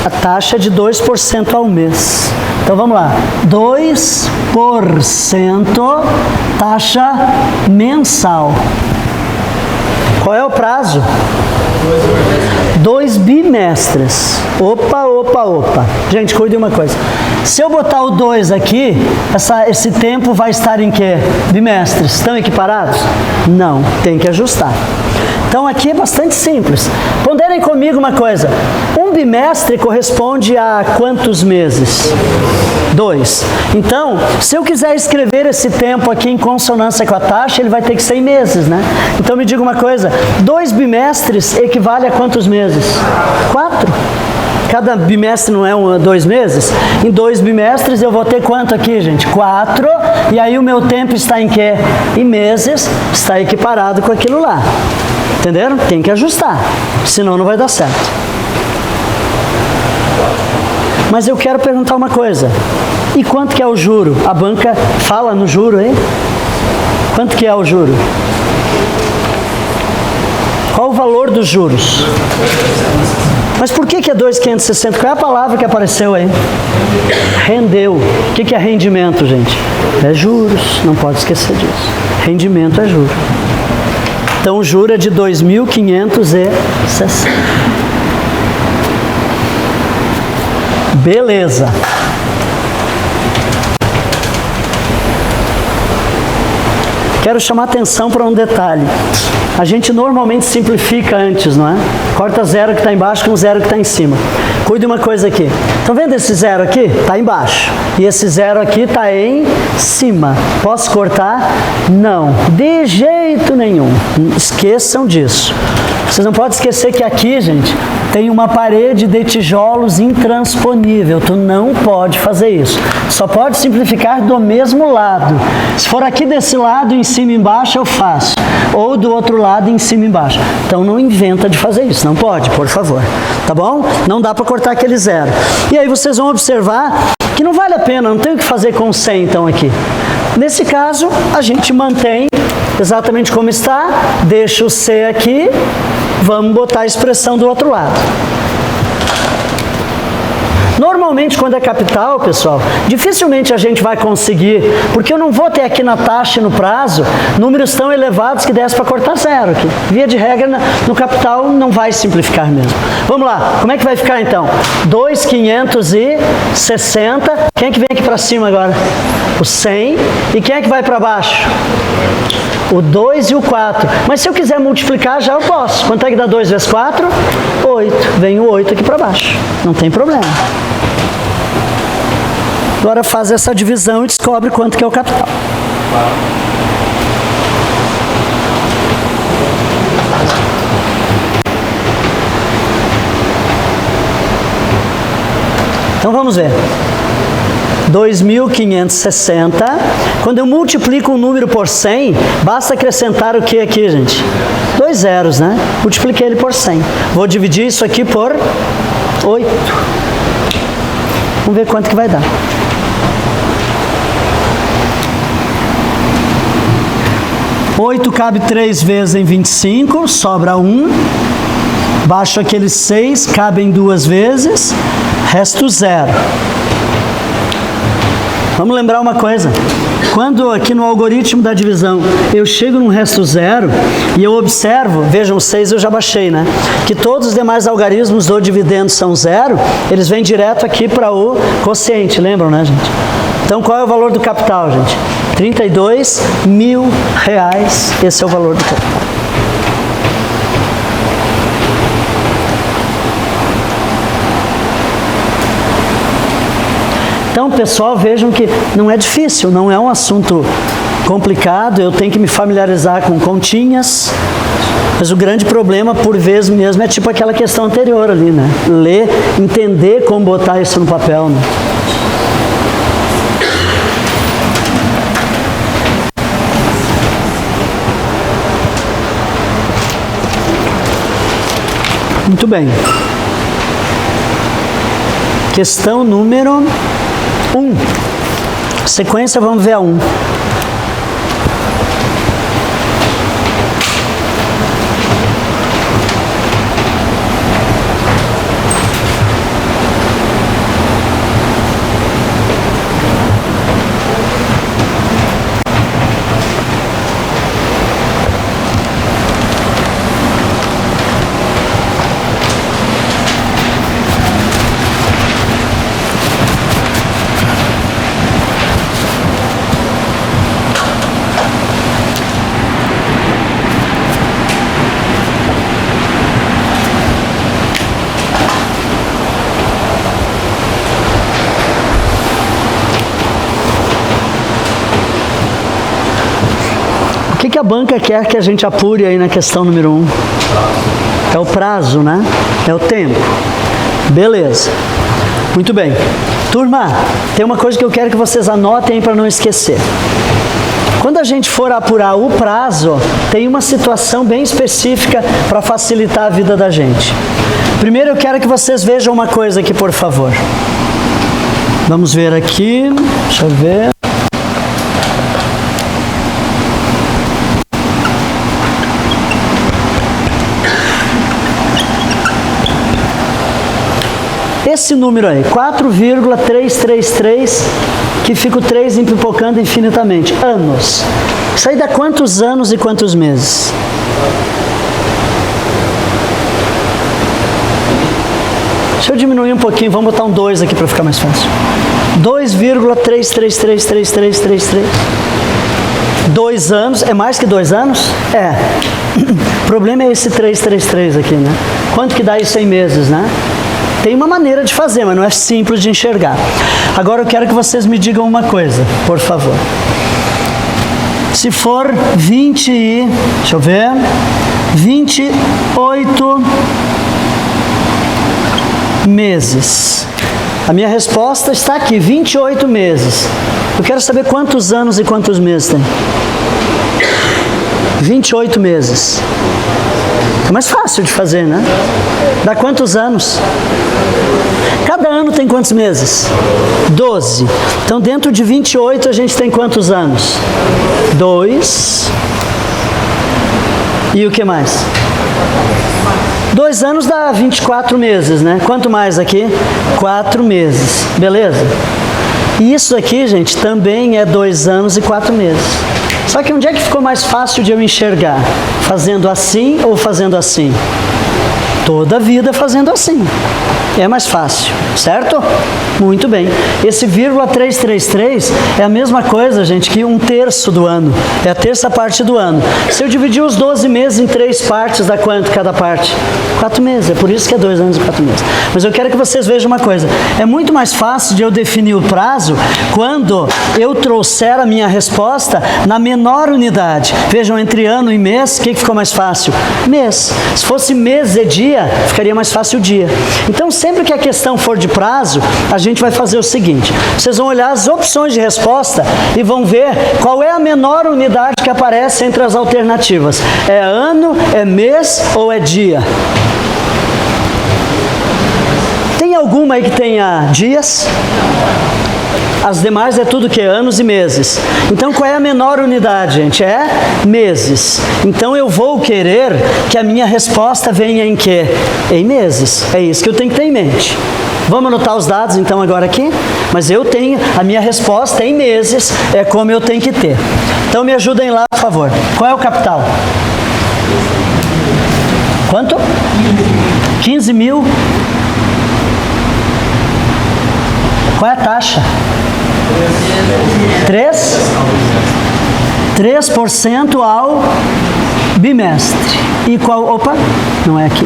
A taxa é de 2% ao mês. Então vamos lá, 2% taxa mensal. Qual é o prazo? 2 bimestres. Opa. Gente, cuide de uma coisa. Se eu botar o 2 aqui, esse tempo vai estar em quê? Bimestres. Estão equiparados? Não, tem que ajustar. Então aqui é bastante simples. Ponderem comigo uma coisa. Um bimestre corresponde a quantos meses? 2. Então, se eu quiser escrever esse tempo aqui em consonância com a taxa, ele vai ter que ser em meses, né? Então me diga uma coisa. 2 bimestres equivale a quantos meses? 4. Cada bimestre não é 2 meses? Em 2 bimestres eu vou ter quanto aqui, gente? 4. E aí o meu tempo está em quê? Em meses, está equiparado com aquilo lá. Entenderam? Tem que ajustar, senão não vai dar certo. Mas eu quero perguntar uma coisa. E quanto que é o juro? A banca fala no juro aí? Quanto que é o juro? Qual o valor dos juros? Mas por que é 2.560? Qual é a palavra que apareceu aí? Rendeu. O que é rendimento, gente? É juros, não pode esquecer disso. Rendimento é juros. Então o juro é de 2.560. Beleza. Quero chamar atenção para um detalhe. A gente normalmente simplifica antes, não é? Corta 0 que está embaixo com 0 que está em cima. Cuide uma coisa aqui. Estão vendo esse 0 aqui? Está embaixo. E esse 0 aqui está em cima. Posso cortar? Não. De jeito nenhum. Esqueçam disso. Vocês não podem esquecer que aqui, gente, tem uma parede de tijolos intransponível. Tu não pode fazer isso. Só pode simplificar do mesmo lado. Se for aqui desse lado, em cima e embaixo, eu faço. Ou do outro lado, em cima e embaixo. Então não inventa de fazer isso. Não pode, por favor. Tá bom? Não dá para cortar aquele 0. E aí vocês vão observar que não vale a pena. Não tem o que fazer com 100, então, aqui. Nesse caso, a gente mantém exatamente como está. Deixa o C aqui. Vamos botar a expressão do outro lado. Normalmente, quando é capital, pessoal, dificilmente a gente vai conseguir, porque eu não vou ter aqui na taxa e no prazo números tão elevados que desse para cortar zero aqui. Via de regra, no capital não vai simplificar mesmo. Vamos lá, como é que vai ficar então? 2.560. Quem é que vem aqui para cima agora? O 100. E quem é que vai para baixo? O 2 e o 4. Mas se eu quiser multiplicar, já eu posso. Quanto é que dá 2 vezes 4? 8. Vem o 8 aqui para baixo. Não tem problema. Agora faz essa divisão e descobre quanto que é o capital. Então vamos ver. 2.560. Quando eu multiplico um número por 100, basta acrescentar o que aqui, gente? 2 zeros, né? Multipliquei ele por 100. Vou dividir isso aqui por 8. Vamos ver quanto que vai dar. 8 cabe 3 vezes em 25, sobra 1. Baixo aqueles 6, cabem 2 vezes, resto 0. Vamos lembrar uma coisa, quando aqui no algoritmo da divisão eu chego num resto 0 e eu observo, vejam, os 6 eu já baixei, né? Que todos os demais algarismos do dividendo são 0, eles vêm direto aqui para o quociente, lembram, né, gente? Então qual é o valor do capital, gente? R$32.000, esse é o valor do capital. Então, pessoal, vejam que não é difícil, não é um assunto complicado, eu tenho que me familiarizar com continhas, mas o grande problema, por vezes mesmo, é tipo aquela questão anterior ali, né? Ler, entender como botar isso no papel, né? Muito bem. Questão número 1. Sequência, vamos ver a 1. O que a banca quer que a gente apure aí na questão número 1? É o prazo, né? É o tempo. Beleza. Muito bem. Turma, tem uma coisa que eu quero que vocês anotem para não esquecer. Quando a gente for apurar o prazo, tem uma situação bem específica para facilitar a vida da gente. Primeiro eu quero que vocês vejam uma coisa aqui, por favor. Vamos ver aqui. Deixa eu ver. Esse número aí, 4,333, que fica o 3 empipocando infinitamente. Anos. Isso aí dá quantos anos e quantos meses? Deixa eu diminuir um pouquinho, vamos botar um 2 aqui para ficar mais fácil. 2,3333333. 2 anos, é mais que 2 anos? É. O problema é esse 333 aqui, né? Quanto que dá isso em meses, né? Tem uma maneira de fazer, mas não é simples de enxergar. Agora eu quero que vocês me digam uma coisa, por favor. Se for 28 meses. A minha resposta está aqui, 28 meses. Eu quero saber quantos anos e quantos meses tem. 28 meses. É mais fácil de fazer, né? Dá quantos anos? Cada ano tem quantos meses? 12. Então, dentro de 28, a gente tem quantos anos? 2. E o que mais? 2 anos dá 24 meses, né? Quanto mais aqui? 4 meses, beleza? E isso aqui, gente, também é 2 anos e 4 meses. Só que onde é que ficou mais fácil de eu enxergar? Fazendo assim ou fazendo assim? Toda a vida fazendo assim. É mais fácil, certo? Muito bem. Esse vírgula 333 é a mesma coisa, gente, que 1/3 do ano. É a terça parte do ano. Se eu dividir os 12 meses em 3 partes, dá quanto cada parte? 4 meses. É por isso que é 2 anos e 4 meses. Mas eu quero que vocês vejam uma coisa. É muito mais fácil de eu definir o prazo quando eu trouxer a minha resposta na menor unidade. Vejam, entre ano e mês, o que ficou mais fácil? Mês. Se fosse mês e dia, ficaria mais fácil o dia. Então, sempre que a questão for de prazo, a gente vai fazer o seguinte: vocês vão olhar as opções de resposta e vão ver qual é a menor unidade que aparece entre as alternativas. É ano, é mês ou é dia? Tem alguma aí que tenha dias? As demais é tudo que é anos e meses. Então, qual é a menor unidade, gente? É meses. Então, eu vou querer que a minha resposta venha em quê? Em meses. É isso que eu tenho que ter em mente. Vamos anotar os dados, então, agora aqui? Mas eu tenho a minha resposta em meses, é como eu tenho que ter. Então, me ajudem lá, por favor. Qual é o capital? Quanto? 15 mil. Qual é a taxa? 3% ao bimestre. E qual? Opa, não é aqui.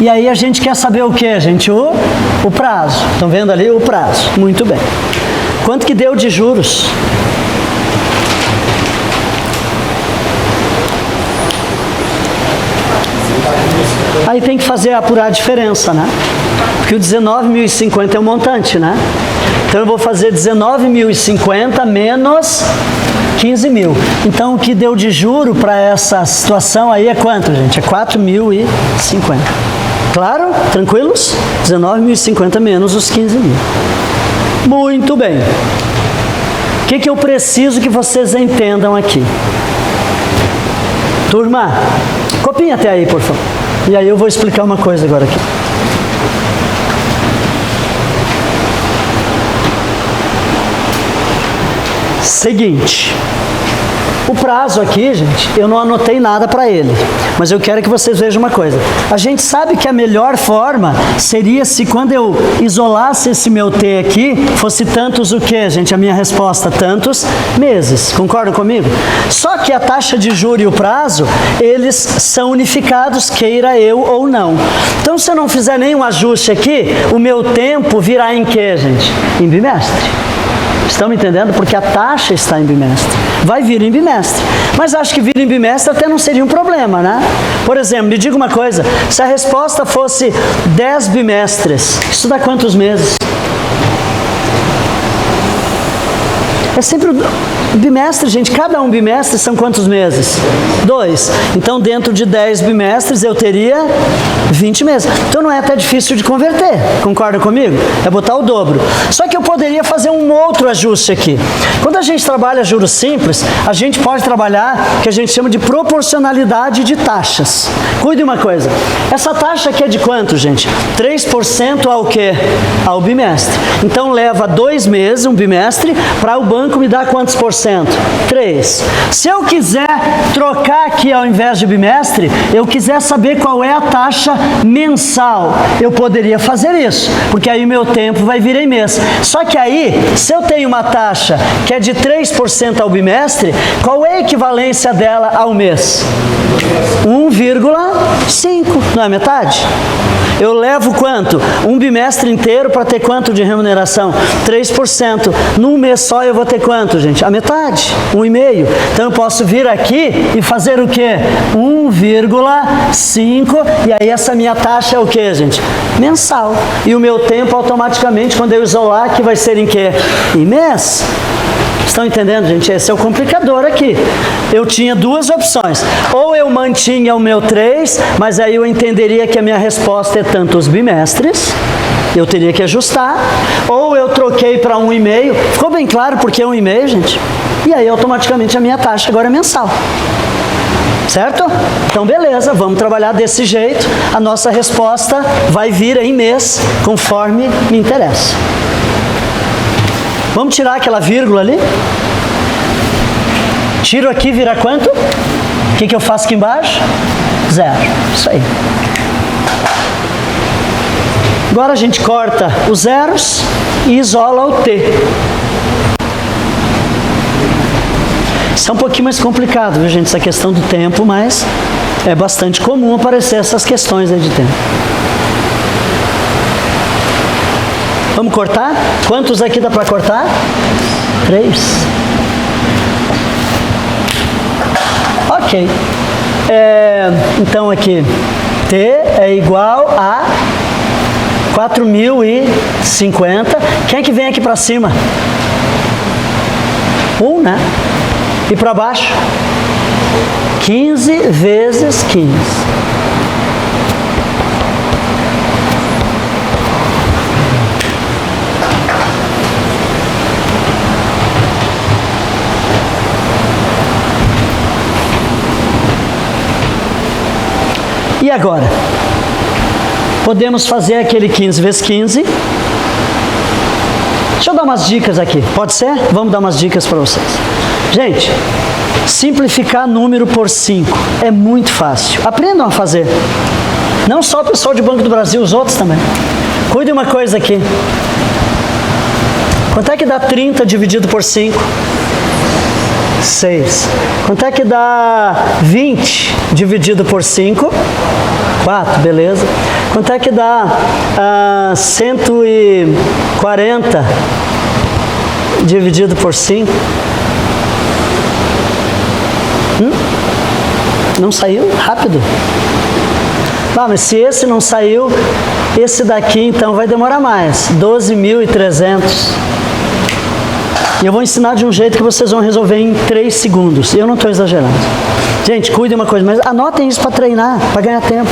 E aí a gente quer saber o que, gente? O prazo. Estão vendo ali o prazo? Muito bem. Quanto que deu de juros? Aí tem que apurar a diferença, né? Porque o 19.050 é um montante, né? Então eu vou fazer 19.050 menos 15 mil. Então o que deu de juro para essa situação aí é quanto, gente? É 4.050. Claro? Tranquilos? 19.050 menos os 15 mil. Muito bem. O que eu preciso que vocês entendam aqui? Turma, copinha até aí, por favor. E aí eu vou explicar uma coisa agora aqui. Seguinte. O prazo aqui, gente, eu não anotei nada para ele, mas eu quero que vocês vejam uma coisa. A gente sabe que a melhor forma seria se quando eu isolasse esse meu T aqui, fosse tantos o quê, gente? A minha resposta, tantos meses. Concordam comigo? Só que a taxa de juros e o prazo, eles são unificados, queira eu ou não. Então, se eu não fizer nenhum ajuste aqui, o meu tempo virá em quê, gente? Em bimestre. Estão me entendendo? Porque a taxa está em bimestre. Vai vir em bimestre. Mas acho que vir em bimestre até não seria um problema, né? Por exemplo, me diga uma coisa. Se a resposta fosse 10 bimestres, isso dá quantos meses? É sempre o bimestre, gente. Cada um bimestre são quantos meses? 2. Então, dentro de 10 bimestres, eu teria 20 meses. Então, não é até difícil de converter. Concorda comigo? É botar o dobro. Só que eu poderia fazer um outro ajuste aqui. Quando a gente trabalha juros simples, a gente pode trabalhar o que a gente chama de proporcionalidade de taxas. Cuide uma coisa. Essa taxa aqui é de quanto, gente? 3% ao quê? Ao bimestre. Então, leva 2 meses, um bimestre, para o banco me dar quantos por cento? 3. Se eu quiser trocar aqui ao invés de bimestre, eu quiser saber qual é a taxa mensal, eu poderia fazer isso, porque aí meu tempo vai vir em mês. Só que aí, se eu tenho uma taxa que é de 3% ao bimestre, qual é a equivalência dela ao mês? 1,5, não é metade? Eu levo quanto? Um bimestre inteiro para ter quanto de remuneração? 3%. Num mês só eu vou ter quanto, gente? A metade, 1,5. Então eu posso vir aqui e fazer o quê? 1,5. E aí essa minha taxa é o quê, gente? Mensal. E o meu tempo automaticamente, quando eu isolar, que vai ser em quê? Em mês. Estão entendendo, gente? Esse é o complicador aqui. Eu tinha 2 opções. Ou eu mantinha o meu 3, mas aí eu entenderia que a minha resposta é tantos bimestres. eu teria que ajustar, ou eu troquei para 1,5. Ficou bem claro porque é 1,5, gente? E aí, automaticamente, a minha taxa agora é mensal. Certo? Então, beleza, vamos trabalhar desse jeito. A nossa resposta vai vir em mês, conforme me interessa. Vamos tirar aquela vírgula ali? Tiro aqui, vira quanto? O que eu faço aqui embaixo? 0. Isso aí. Agora a gente corta os zeros e isola o T. Isso é um pouquinho mais complicado, viu, gente? Essa questão do tempo, mas é bastante comum aparecer essas questões aí de tempo. Vamos cortar? Quantos aqui dá para cortar? 3. Ok. Então aqui, T é igual a 4.050. Quem é que vem aqui para cima? 1, né? E para baixo? 15 vezes 15. E agora? Podemos fazer aquele 15 vezes 15. Deixa eu dar umas dicas aqui. Pode ser? Vamos dar umas dicas para vocês. Gente, simplificar número por 5 é muito fácil. Aprendam a fazer. Não só o pessoal de Banco do Brasil, os outros também. Cuide uma coisa aqui. Quanto é que dá 30 dividido por 5? 6. Quanto é que dá 20 dividido por 5? 4, beleza. Quanto é que dá 140 dividido por 5? Não saiu? Rápido. Mas se esse não saiu, esse daqui então vai demorar mais. 12.300. E eu vou ensinar de um jeito que vocês vão resolver em 3 segundos. Eu não estou exagerando. Gente, cuidem uma coisa, mas anotem isso para treinar, para ganhar tempo.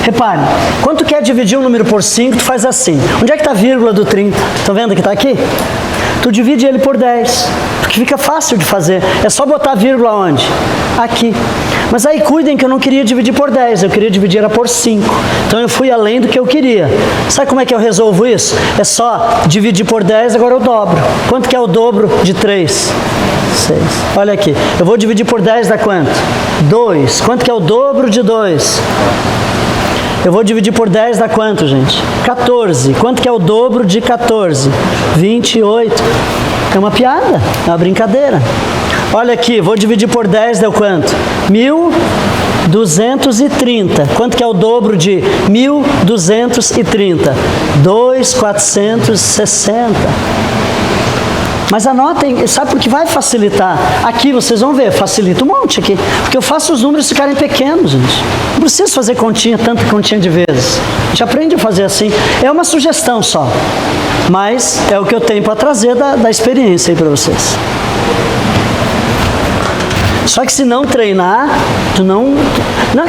Repare, quando tu quer dividir um número por 5, tu faz assim. Onde é que está a vírgula do 30? Estão vendo que está aqui? Tu divide ele por 10, porque fica fácil de fazer. É só botar a vírgula onde? Aqui. Mas aí cuidem que eu não queria dividir por 10, eu queria dividir ela por 5. Então eu fui além do que eu queria. Sabe como é que eu resolvo isso? É só dividir por 10, agora eu dobro. Quanto que é o dobro de 3? 6. Olha aqui, eu vou dividir por 10, dá quanto? 2. Quanto que é o dobro de 2? Eu vou dividir por 10, dá quanto, gente? 14. Quanto que é o dobro de 14? 28. É uma piada, é uma brincadeira. Olha aqui, vou dividir por 10, deu quanto? 1.230. Quanto que é o dobro de 1.230? 2.460. Mas anotem, sabe por que vai facilitar? Aqui vocês vão ver, facilita um monte aqui. Porque eu faço os números ficarem pequenos, gente. Não preciso fazer continha, tanta continha de vezes. A gente aprende a fazer assim. É uma sugestão só. Mas é o que eu tenho para trazer da experiência aí para vocês. Só que se não treinar, tu não...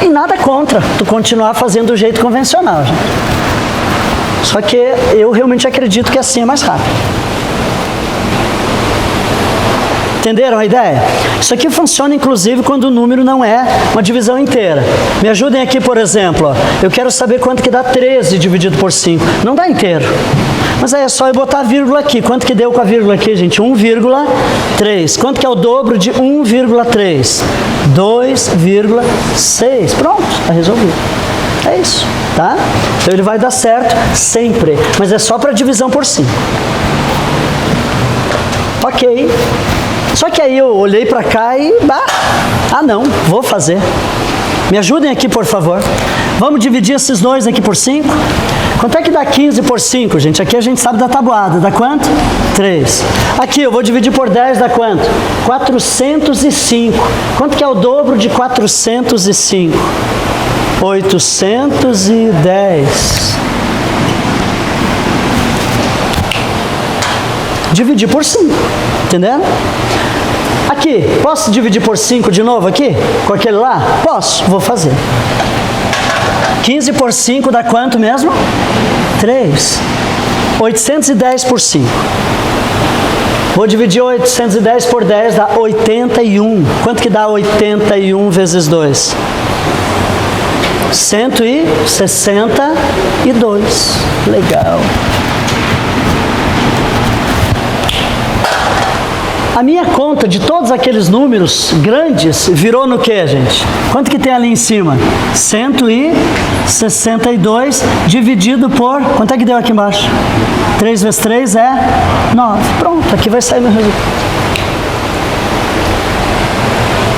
E nada contra tu continuar fazendo do jeito convencional, gente. Só que eu realmente acredito que assim é mais rápido. Entenderam a ideia? Isso aqui funciona inclusive quando o número não é uma divisão inteira. Me ajudem aqui, por exemplo. Ó. Eu quero saber quanto que dá 13 dividido por 5. Não dá inteiro. Mas aí é só eu botar a vírgula aqui. Quanto que deu com a vírgula aqui, gente? 1,3. Quanto que é o dobro de 1,3? 2,6. Pronto, está resolvido. É isso, tá? Então ele vai dar certo sempre. Mas é só para divisão por 5. Ok. Só que aí eu olhei para cá e... não, vou fazer. Me ajudem aqui, por favor. Vamos dividir esses dois aqui por 5. Quanto é que dá 15 por 5, gente? Aqui a gente sabe da tabuada. Dá quanto? 3. Aqui eu vou dividir por 10, dá quanto? 405. Quanto que é o dobro de 405? 810. Dividir por 5. Entendendo? Aqui, posso dividir por 5 de novo aqui? Com aquele lá? Posso, vou fazer. 15 por 5 dá quanto mesmo? 3. 810 por 5. Vou dividir 810 por 10, dá 81. Quanto que dá 81 vezes 2? 162. Legal. A minha conta de todos aqueles números grandes virou no que, gente? Quanto que tem ali em cima? 162 dividido por... Quanto é que deu aqui embaixo? 3 vezes 3 é 9. Pronto, aqui vai sair meu resultado.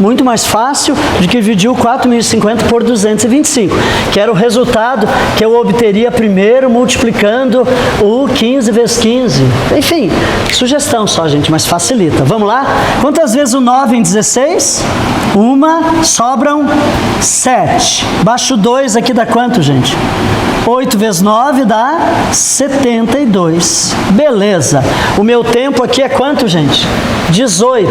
Muito mais fácil do que dividir o 4.050 por 225, que era o resultado que eu obteria primeiro multiplicando o 15 vezes 15. Enfim, sugestão só, gente, mas facilita. Vamos lá? Quantas vezes o 9 em 16? Uma, sobram 7. Baixo 2 aqui dá quanto, gente? 8 vezes 9 dá 72. Beleza. O meu tempo aqui é quanto, gente? 18.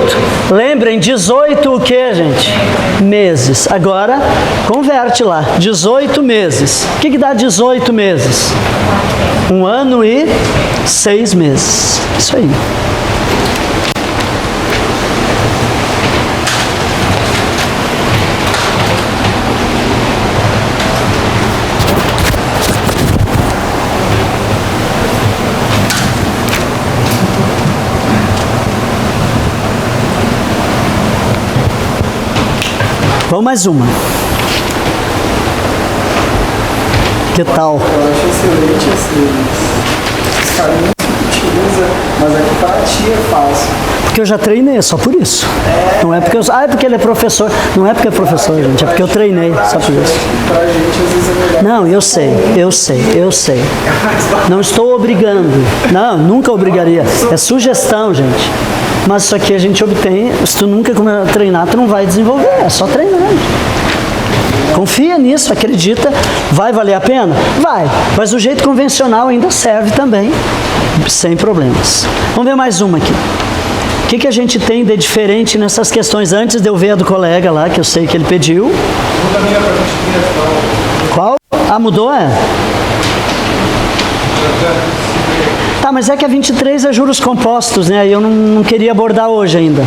Lembrem, 18 o que, gente? Meses. Agora, converte lá. 18 meses. O que dá 18 meses? 1 ano e 6 meses. Isso aí. Vamos mais uma. Que tal? Eu acho excelente os caminhos que utiliza, mas aqui para ti é fácil. Porque eu já treinei, é só por isso. Não é porque eu... é porque ele é professor. Não é porque é professor, gente. É porque eu treinei, só por isso. Pra gente, às vezes, é melhor. Não, eu sei. Não estou obrigando. Não, nunca obrigaria. É sugestão, gente. Mas isso aqui a gente obtém. Se tu nunca começar a treinar, tu não vai desenvolver. É só treinar. Confia nisso, acredita. Vai valer a pena? Vai. Mas o jeito convencional ainda serve também. Sem problemas. Vamos ver mais uma aqui. O que a gente tem de diferente nessas questões? Antes de eu ver a do colega lá, que eu sei que ele pediu. Qual? Ah, mudou, é? Tá, mas é que a 23 é juros compostos, né? E eu não queria abordar hoje ainda.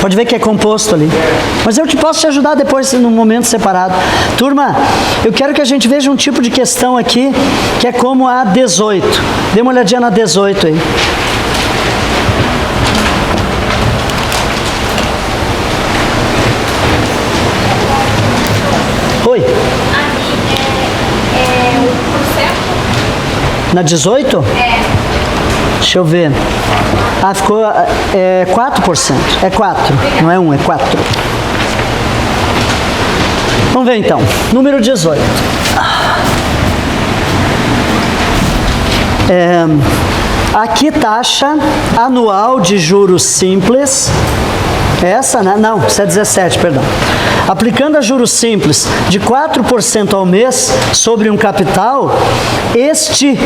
Pode ver que é composto ali. Mas eu posso te ajudar depois, num momento separado. Turma, eu quero que a gente veja um tipo de questão aqui, que é como a 18. Dê uma olhadinha na 18 aí. Oi. Na 18? É. Deixa eu ver. Ah, ficou 4%. É 4, não é 1, é 4. Vamos ver então. Número 18. Aqui taxa anual de juros simples. Essa, né? Não, isso é 17, perdão. Aplicando a juros simples de 4% ao mês sobre um capital, este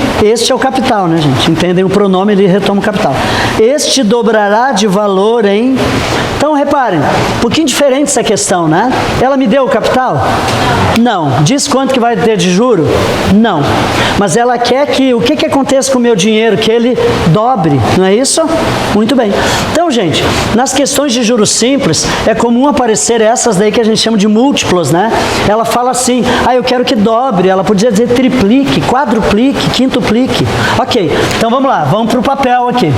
é o capital, né, gente? Entendem o pronome, ele retoma o capital. Este dobrará de valor em... Então, reparem, um pouquinho diferente essa questão, né? Ela me deu o capital? Não. Diz quanto que vai ter de juro? Não. Mas ela quer que... O que aconteça com o meu dinheiro? Que ele dobre, não é isso? Muito bem. Então, gente, nas questões de juros simples, é comum aparecer essas daí que a gente chama de múltiplos, né? Ela fala assim, eu quero que dobre. Ela podia dizer triplique, quadruplique, quintuplique. Ok, então vamos lá, vamos para o papel aqui.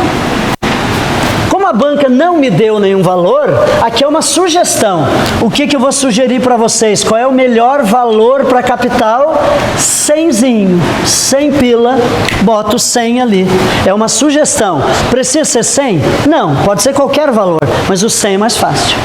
Como a banca não me deu nenhum valor, aqui é uma sugestão. O que eu vou sugerir para vocês? Qual é o melhor valor para capital? 100zinho, 100 pila, boto 100 ali. É uma sugestão. Precisa ser 100? Não, pode ser qualquer valor, mas o 100 é mais fácil.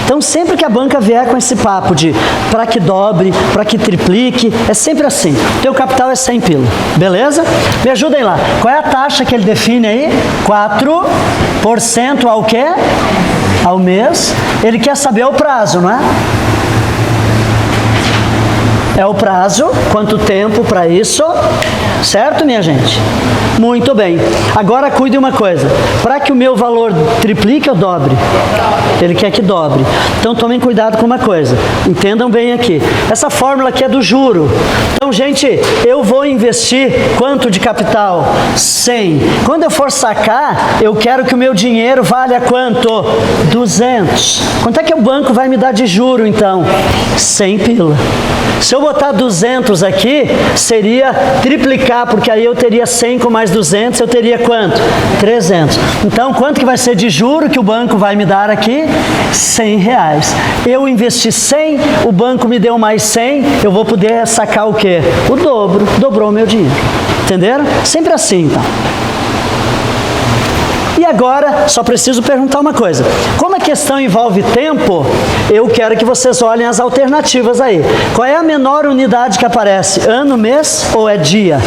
Então, sempre que a banca vier com esse papo de para que dobre, para que triplique, é sempre assim. Teu capital é 100 pila, beleza? Me ajudem lá. Qual é a taxa que ele define aí? 4% ao quê? Ao mês. Ele quer saber o prazo, não é? É o prazo, quanto tempo para isso? Certo, minha gente? Muito bem. Agora cuide uma coisa. Para que o meu valor triplique ou dobre? Ele quer que dobre. Então tomem cuidado com uma coisa. Entendam bem aqui. Essa fórmula aqui é do juro. Então, gente, eu vou investir quanto de capital? 100. Quando eu for sacar, eu quero que o meu dinheiro valha quanto? 200. Quanto é que o banco vai me dar de juro, então? 100 pila. Se eu botar 200 aqui, seria triplicar, porque aí eu teria 100 com mais 200, eu teria quanto? 300. Então, quanto que vai ser de juro que o banco vai me dar aqui? 100 reais. Eu investi 100, o banco me deu mais 100, eu vou poder sacar o quê? O dobro. Dobrou o meu dinheiro. Entenderam? Sempre assim, então. E agora, só preciso perguntar uma coisa. Como a questão envolve tempo, eu quero que vocês olhem as alternativas aí. Qual é a menor unidade que aparece? Ano, mês ou é dia?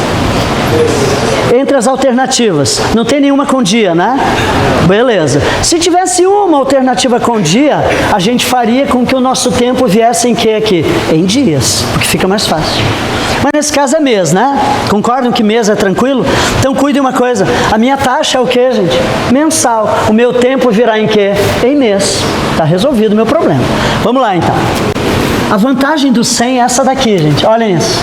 Entre as alternativas. Não tem nenhuma com dia, né? Beleza. Se tivesse uma alternativa com dia, a gente faria com que o nosso tempo viesse em que aqui? Em dias, porque fica mais fácil. Mas nesse caso é mês, né? Concordam que mês é tranquilo? Então cuide uma coisa. A minha taxa é o que, gente? Mensal. O meu tempo virá em quê? Em mês. Está resolvido o meu problema. Vamos lá, então. A vantagem do 100 é essa daqui, gente. Olhem isso.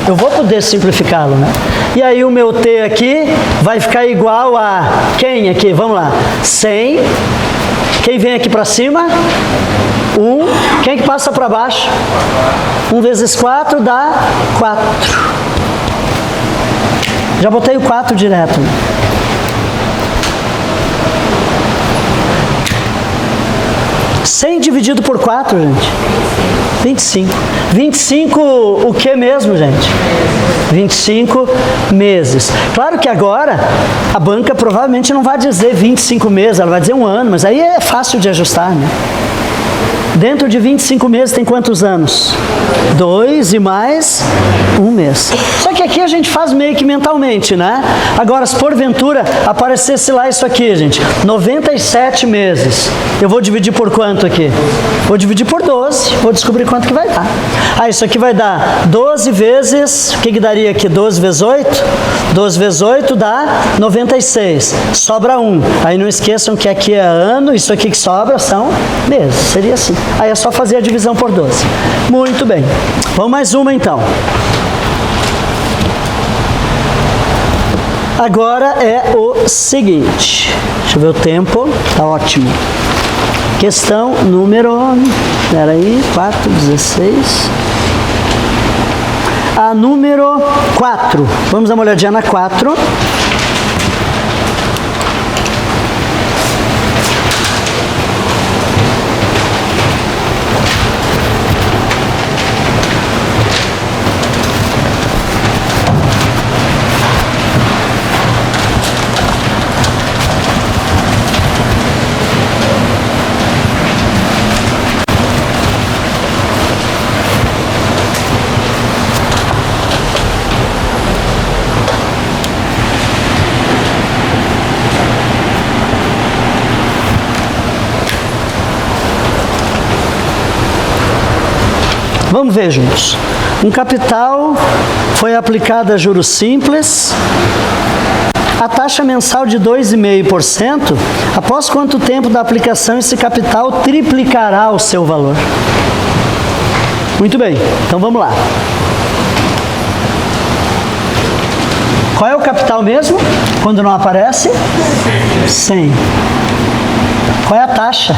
Eu vou poder simplificá-lo, né? E aí o meu T aqui vai ficar igual a quem aqui? Vamos lá. 100. Quem vem aqui para cima? 1. Quem que passa para baixo? 1 vezes 4 dá 4. Já botei o 4 direto. 100 dividido por 4, gente. 25. 25 o que mesmo, gente? 25 meses. Claro que agora a banca provavelmente não vai dizer 25 meses, ela vai dizer 1 ano, mas aí é fácil de ajustar, né? Dentro de 25 meses tem quantos anos? 2 e mais 1 mês. Só que aqui a gente faz meio que mentalmente, né? Agora, se porventura aparecesse lá isso aqui, gente, 97 meses. Eu vou dividir por quanto aqui? Vou dividir por 12, vou descobrir quanto que vai dar. Ah, isso aqui vai dar 12 vezes, o que daria aqui? 12 vezes 8? 12 vezes 8 dá 96. Sobra 1. Aí não esqueçam que aqui é ano, isso aqui que sobra são meses. Seria assim. Aí é só fazer a divisão por 12. Muito bem. Vamos mais uma então. Agora é o seguinte. Deixa eu ver o tempo. Tá ótimo. Questão número... Espera aí. 4, 16. A número 4. Vamos dar uma olhadinha na 4. Vamos ver juntos. Um capital foi aplicado a juros simples. A taxa mensal de 2,5%. Após quanto tempo da aplicação esse capital triplicará o seu valor? Muito bem, então vamos lá. Qual é o capital mesmo? Quando não aparece? 100. Qual é a taxa?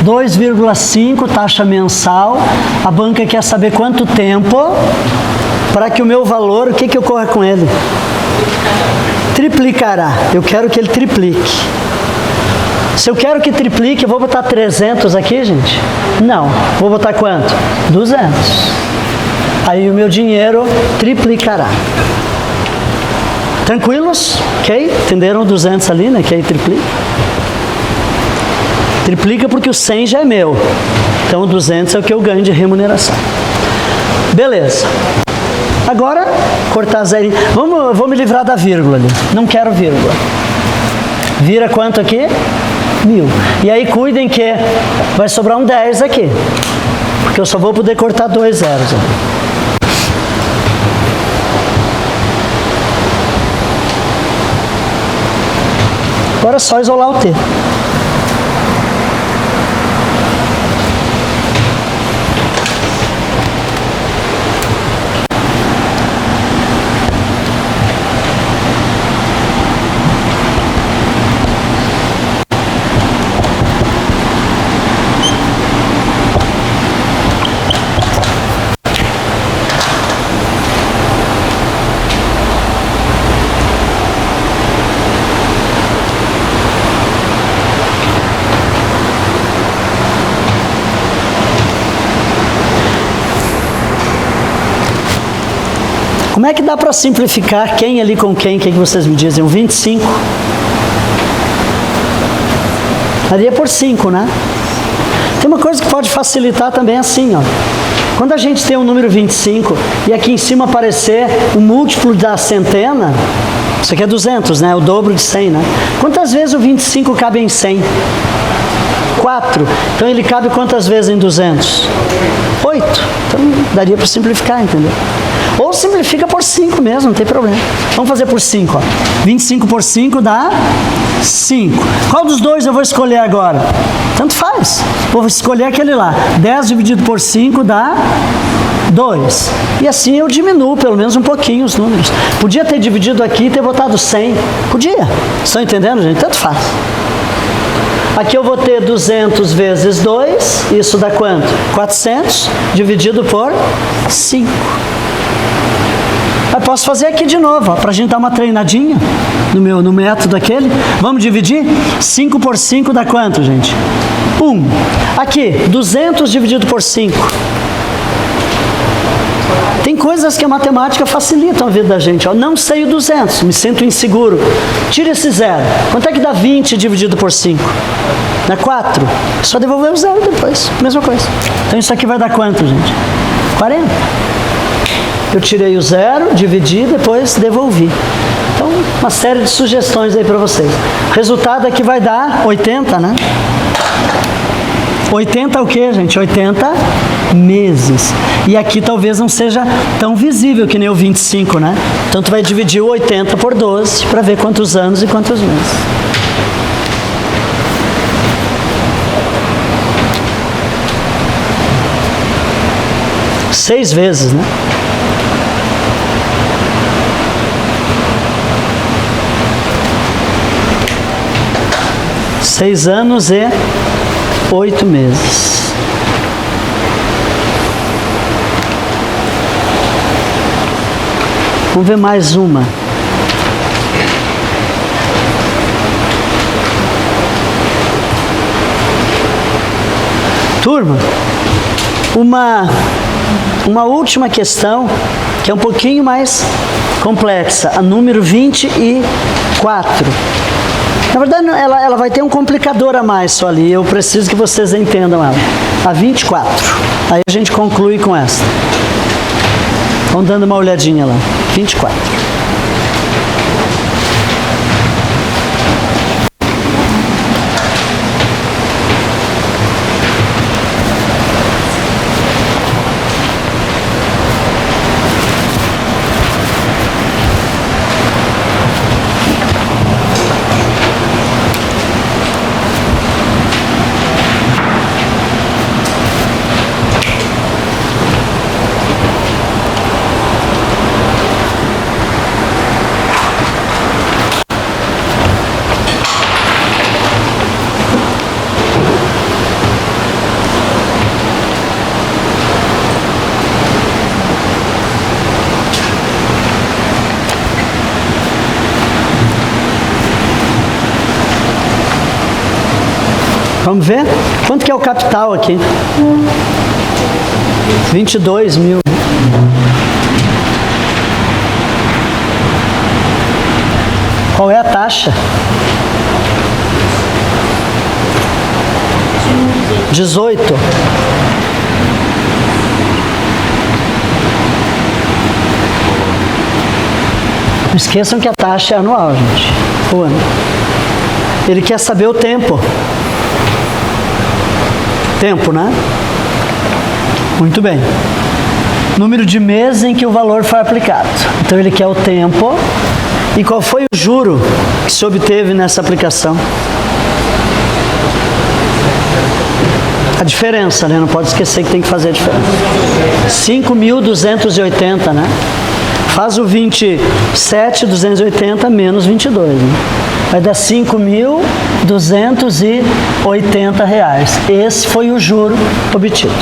2,5 taxa mensal. A banca quer saber quanto tempo para que o meu valor, o que ocorra com ele? Triplicará. Eu quero que ele triplique. Se eu quero que triplique, eu vou botar 300 aqui, gente? Não. Vou botar quanto? 200. Aí o meu dinheiro triplicará. Tranquilos? Ok? Entenderam 200 ali, né? Que aí triplica. Triplica porque o 100 já é meu. Então o 200 é o que eu ganho de remuneração. Beleza. Agora, cortar zero. Vou me livrar da vírgula ali. Não quero vírgula. Vira quanto aqui? 1000. E aí cuidem que vai sobrar um 10 aqui, porque eu só vou poder cortar 2 zeros. Agora é só isolar o T. Como é que dá para simplificar quem ali com quem? O que vocês me dizem? 25. Daria por 5, né? Tem uma coisa que pode facilitar também assim, ó. Quando a gente tem um número 25 e aqui em cima aparecer o múltiplo da centena, isso aqui é 200, né? O dobro de 100, né? Quantas vezes o 25 cabe em 100? 4. Então ele cabe quantas vezes em 200? 8. Então daria para simplificar, entendeu? Ou simplifica por 5 mesmo, não tem problema. Vamos fazer por 5, ó. 25 por 5 dá 5. Qual dos dois eu vou escolher agora? Tanto faz. Vou escolher aquele lá. 10 dividido por 5 dá 2. E assim eu diminuo pelo menos um pouquinho os números. Podia ter dividido aqui e ter botado 100. Podia. Estão entendendo, gente? Tanto faz. Aqui eu vou ter 200 vezes 2. Isso dá quanto? 400 dividido por 5. Eu posso fazer aqui de novo, para a gente dar uma treinadinha no método aquele. Vamos dividir? 5 por 5 dá quanto, gente? 1. Aqui, 200 dividido por 5. Tem coisas que a matemática facilita a vida da gente. Ó. Não sei o 200, me sinto inseguro. Tira esse 0. Quanto é que dá 20 dividido por 5? Dá 4. Só devolver o 0 depois. Mesma coisa. Então isso aqui vai dar quanto, gente? 40. Eu tirei o 0, dividi, depois devolvi. Então, uma série de sugestões aí para vocês. O resultado aqui vai dar 80, né? 80 o quê, gente? 80 meses. E aqui talvez não seja tão visível que nem o 25, né? Então, tu vai dividir o 80 por 12 para ver quantos anos e quantos meses. Seis vezes, né? Seis anos e 8 meses. Vamos ver mais uma. Turma, uma última questão que é um pouquinho mais complexa, a número 24. Na verdade, ela vai ter um complicador a mais só ali. Eu preciso que vocês entendam ela. A 24. Aí a gente conclui com essa. Vão dando uma olhadinha lá. 24. Vamos ver? Quanto que é o capital aqui? 22 mil. Qual é a taxa? 18. Não esqueçam que a taxa é anual, gente. O ano. Ele quer saber o tempo. Tempo, né? Muito bem. Número de meses em que o valor foi aplicado. Então ele quer o tempo. E qual foi o juro que se obteve nessa aplicação? A diferença, né? Não pode esquecer que tem que fazer a diferença. 5.280, né? Faz o 27.280 menos 22, né? Vai dar R$5.280. Esse foi o juro obtido.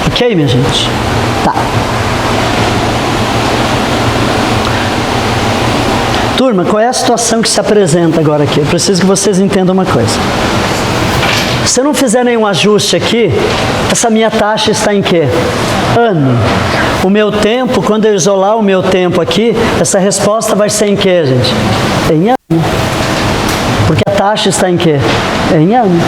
Ok, minha gente? Tá. Turma, qual é a situação que se apresenta agora aqui? Eu preciso que vocês entendam uma coisa. Se eu não fizer nenhum ajuste aqui, essa minha taxa está em quê? Ano. O meu tempo, quando eu isolar o meu tempo aqui, essa resposta vai ser em quê, gente? Em ano. Porque a taxa está em quê? Em ano.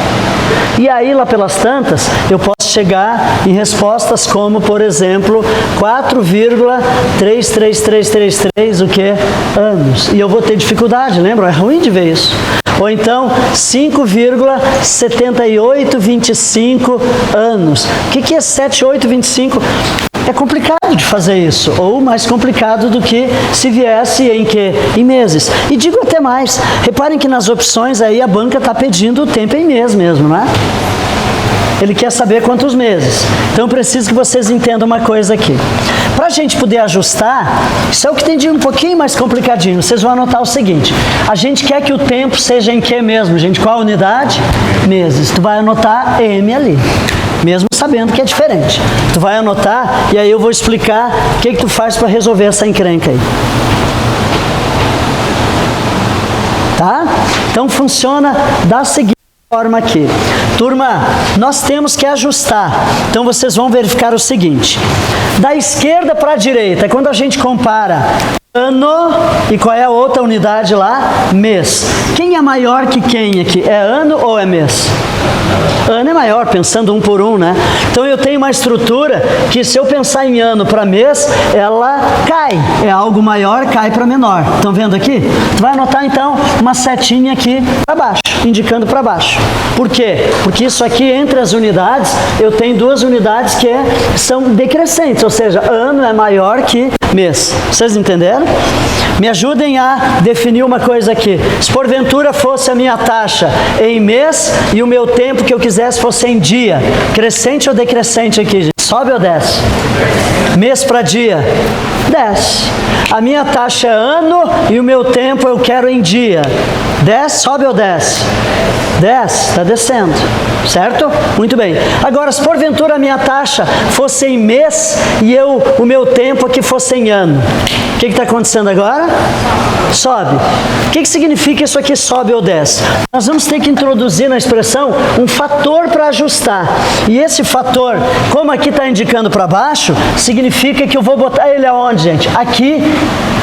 E aí, lá pelas tantas, eu posso chegar em respostas como, por exemplo, 4,33333, o que? Anos. E eu vou ter dificuldade, lembra? É ruim de ver isso. Ou então, 5,7825 anos. O que é 7825? É complicado de fazer isso, ou mais complicado do que se viesse em quê? Em meses. E digo até mais, reparem que nas opções aí a banca está pedindo o tempo em mês mesmo, não é? Ele quer saber quantos meses. Então eu preciso que vocês entendam uma coisa aqui. Para a gente poder ajustar, isso é o que tem de um pouquinho mais complicadinho. Vocês vão anotar o seguinte. A gente quer que o tempo seja em que mesmo, gente? Qual unidade? Meses. Tu vai anotar M ali. Mesmo sabendo que é diferente. Tu vai anotar e aí eu vou explicar o que tu faz para resolver essa encrenca aí. Tá? Então funciona da seguinte forma aqui. Turma, nós temos que ajustar. Então vocês vão verificar o seguinte. Da esquerda para a direita, quando a gente compara ano, e qual é a outra unidade lá? Mês. Quem é maior que quem aqui? É ano ou é mês? Ano é maior, pensando um por um, né? Então eu tenho uma estrutura que se eu pensar em ano para mês, ela cai. É algo maior, cai para menor. Estão vendo aqui? Tu vai anotar então uma setinha aqui para baixo, indicando para baixo. Por quê? Porque isso aqui entre as unidades, eu tenho duas unidades que são decrescentes, ou seja, ano é maior que mês. Vocês entenderam? Me ajudem a definir uma coisa aqui. Se porventura fosse a minha taxa em mês e o meu tempo que eu quisesse fosse em dia, crescente ou decrescente aqui, gente? Sobe ou desce? Mês para dia? Desce. A minha taxa é ano e o meu tempo eu quero em dia. Desce, sobe ou desce? Desce, está descendo, certo? Muito bem. Agora, se porventura a minha taxa fosse em mês e o meu tempo aqui fosse em ano, o que está acontecendo agora? Sobe. O que significa isso aqui, sobe ou desce? Nós vamos ter que introduzir na expressão um fator para ajustar. E esse fator, como aqui está indicando para baixo, significa que eu vou botar ele aonde, gente? Aqui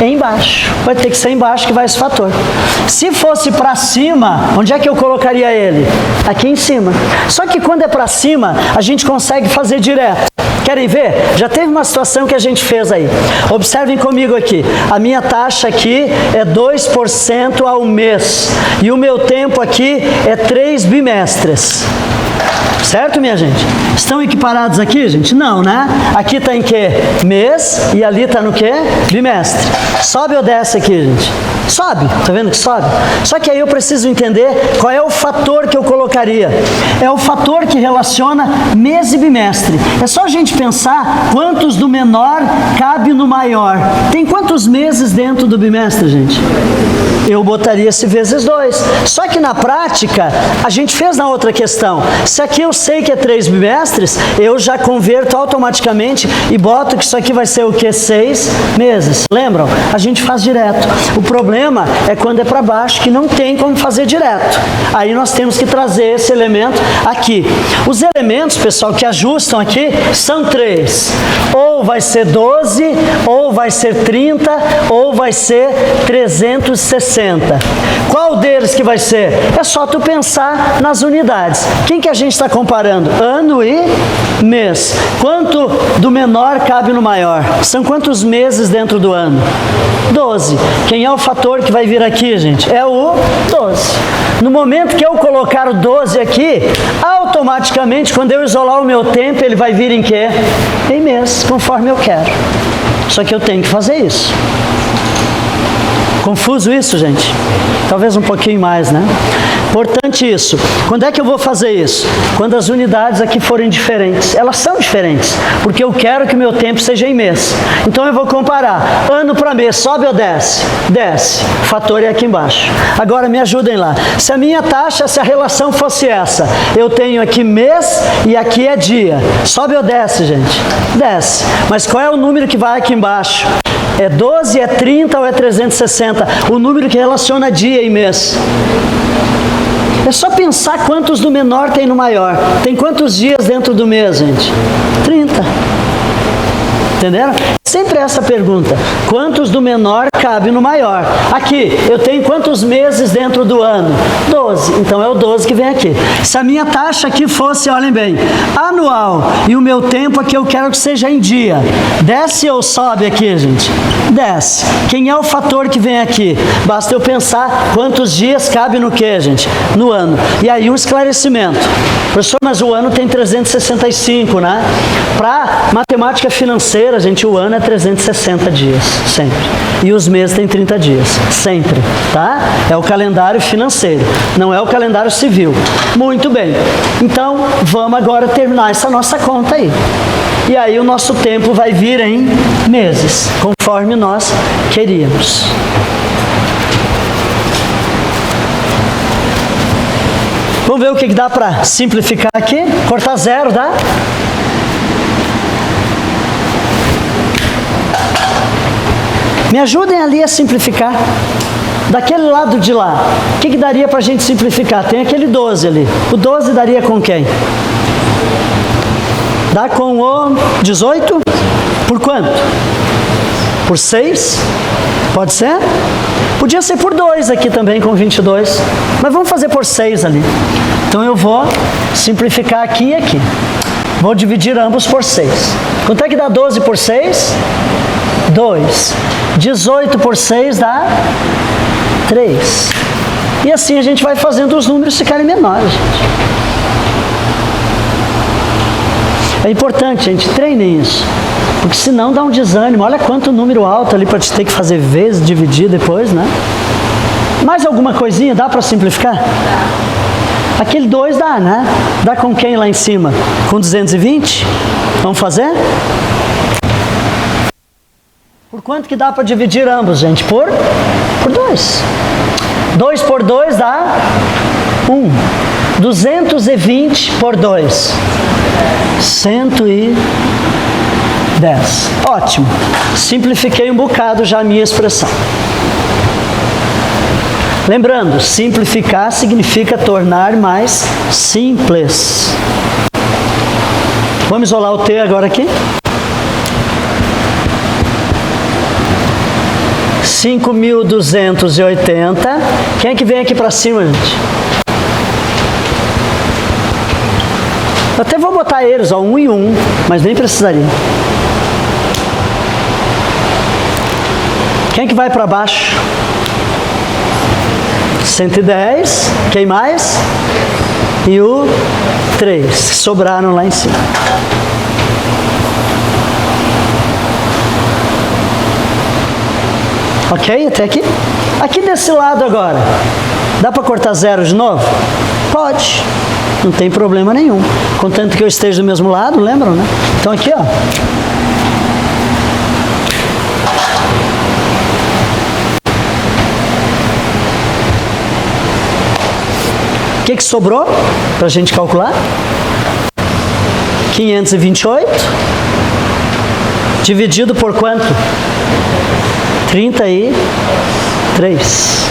embaixo. Vai ter que ser embaixo que vai esse fator. Se fosse para cima, onde é que eu colocaria ele? Aqui em cima. Só que quando é para cima, a gente consegue fazer direto. Querem ver? Já teve uma situação que a gente fez aí. Observem comigo aqui. A minha taxa aqui é 2% ao mês. E o meu tempo aqui é 3 bimestres. Certo, minha gente? Estão equiparados aqui, gente? Não, né? Aqui está em quê? Mês e ali está no quê? Bimestre. Sobe ou desce aqui, gente? Sobe. Tá vendo que sobe? Só que aí eu preciso entender qual é o fator que eu colocaria. É o fator que relaciona mês e bimestre. É só a gente pensar quantos do menor cabe no maior. Tem quantos meses dentro do bimestre, gente? Eu botaria esse vezes 2. Só que na prática, a gente fez na outra questão. Se aqui eu sei que é 3 bimestres, eu já converto automaticamente e boto que isso aqui vai ser o que? 6 meses. Lembram? A gente faz direto. O problema é quando é para baixo, que não tem como fazer direto. Aí nós temos que trazer esse elemento aqui. Os elementos, pessoal, que ajustam aqui são 3. Ou vai ser 12, ou vai ser 30, ou vai ser 360. Qual deles que vai ser? É só tu pensar nas unidades. Quem que a gente está comparando? Ano e mês. Quanto do menor cabe no maior? São quantos meses dentro do ano? 12. Quem é o fator fator que vai vir aqui, gente? É o 12. No momento que eu colocar o 12 aqui, automaticamente, quando eu isolar o meu tempo, ele vai vir em quê? Em mês, conforme eu quero. Só que eu tenho que fazer isso. Confuso isso, gente? Talvez um pouquinho mais, né? Importante isso. Quando é que eu vou fazer isso? Quando as unidades aqui forem diferentes. Elas são diferentes, porque eu quero que o meu tempo seja em mês. Então eu vou comparar. Ano para mês, sobe ou desce? Desce. O fator é aqui embaixo. Agora me ajudem lá. Se a minha taxa, se a relação fosse essa, eu tenho aqui mês e aqui é dia. Sobe ou desce, gente? Desce. Mas qual é o número que vai aqui embaixo? É 12, é 30 ou é 360? O número que relaciona dia e mês. É só pensar quantos do menor tem no maior. Tem quantos dias dentro do mês, gente? 30. Entenderam? Sempre essa pergunta. Quantos do menor cabe no maior? Aqui, eu tenho quantos meses dentro do ano? 12. Então é o 12 que vem aqui. Se a minha taxa aqui fosse, olhem bem, anual, e o meu tempo aqui eu quero que seja em dia. Desce ou sobe aqui, gente? Desce. Quem é o fator que vem aqui? Basta eu pensar quantos dias cabe no quê, gente? No ano. E aí um esclarecimento. Professor, mas o ano tem 365, né? Para matemática financeira, gente, o ano é 360 dias, sempre. E os meses têm 30 dias, sempre, tá? É o calendário financeiro, não é o calendário civil. Muito bem. Então, vamos agora terminar essa nossa conta aí. E aí o nosso tempo vai vir em meses, conforme nós queríamos. Vamos ver o que dá para simplificar aqui? Cortar zero, dá? Me ajudem ali a simplificar. Daquele lado de lá, o que daria para a gente simplificar? Tem aquele 12 ali. O 12 daria com quem? Dá com o 18? Por quanto? Por 6? Pode ser? Podia ser por 2 aqui também, com 22. Mas vamos fazer por 6 ali. Então eu vou simplificar aqui e aqui. Vou dividir ambos por 6. Quanto é que dá 12 por 6? 2. 18 por 6 dá 3. E assim a gente vai fazendo os números ficarem menores, gente. É importante, gente, treinem isso. Porque senão dá um desânimo. Olha quanto número alto ali para te ter que fazer vezes, dividir depois, né? Mais alguma coisinha dá para simplificar? Aquele 2 dá, né? Dá com quem lá em cima? Com 220? Vamos fazer? Por quanto que dá para dividir ambos, gente? Por 2. 2 por 2 dá 1. 220 por 2. 110. Ótimo. Simplifiquei um bocado já a minha expressão. Lembrando, simplificar significa tornar mais simples. Vamos isolar o T agora aqui. 5.280. Quem é que vem aqui para cima, gente? Eu até vou botar eles, ó, 1 e 1, mas nem precisaria. Quem é que vai para baixo? 110. Quem mais? E o 3. Sobraram lá em cima. Ok? Até aqui? Aqui desse lado agora. Dá para cortar zero de novo? Pode. Não tem problema nenhum. Contanto que eu esteja do mesmo lado, lembram, né? Então aqui, ó. O que sobrou para a gente calcular? 528 dividido por quanto? 33.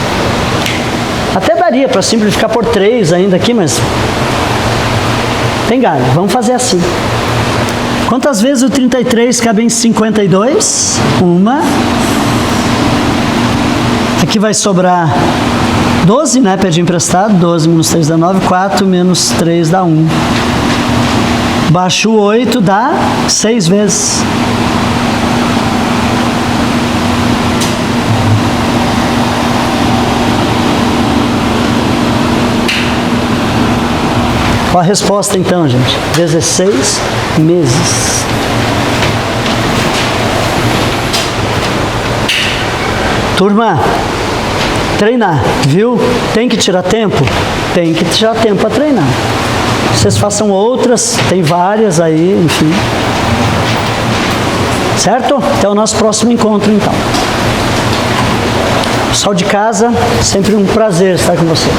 Até daria para simplificar por 3 ainda aqui, mas tem galho. Vamos fazer assim. Quantas vezes o 33 cabe em 52? Uma. Aqui vai sobrar 12, né? Pedi emprestado. 12 menos 3 dá 9. 4 menos 3 dá 1. Baixo o 8 dá 6 vezes. . 6 Ó a resposta então, gente. 16 meses. Turma, treinar, viu? Tem que tirar tempo? Tem que tirar tempo para treinar. Vocês façam outras, tem várias aí, enfim. Certo? Até o nosso próximo encontro, então. Pessoal de casa, sempre um prazer estar com vocês.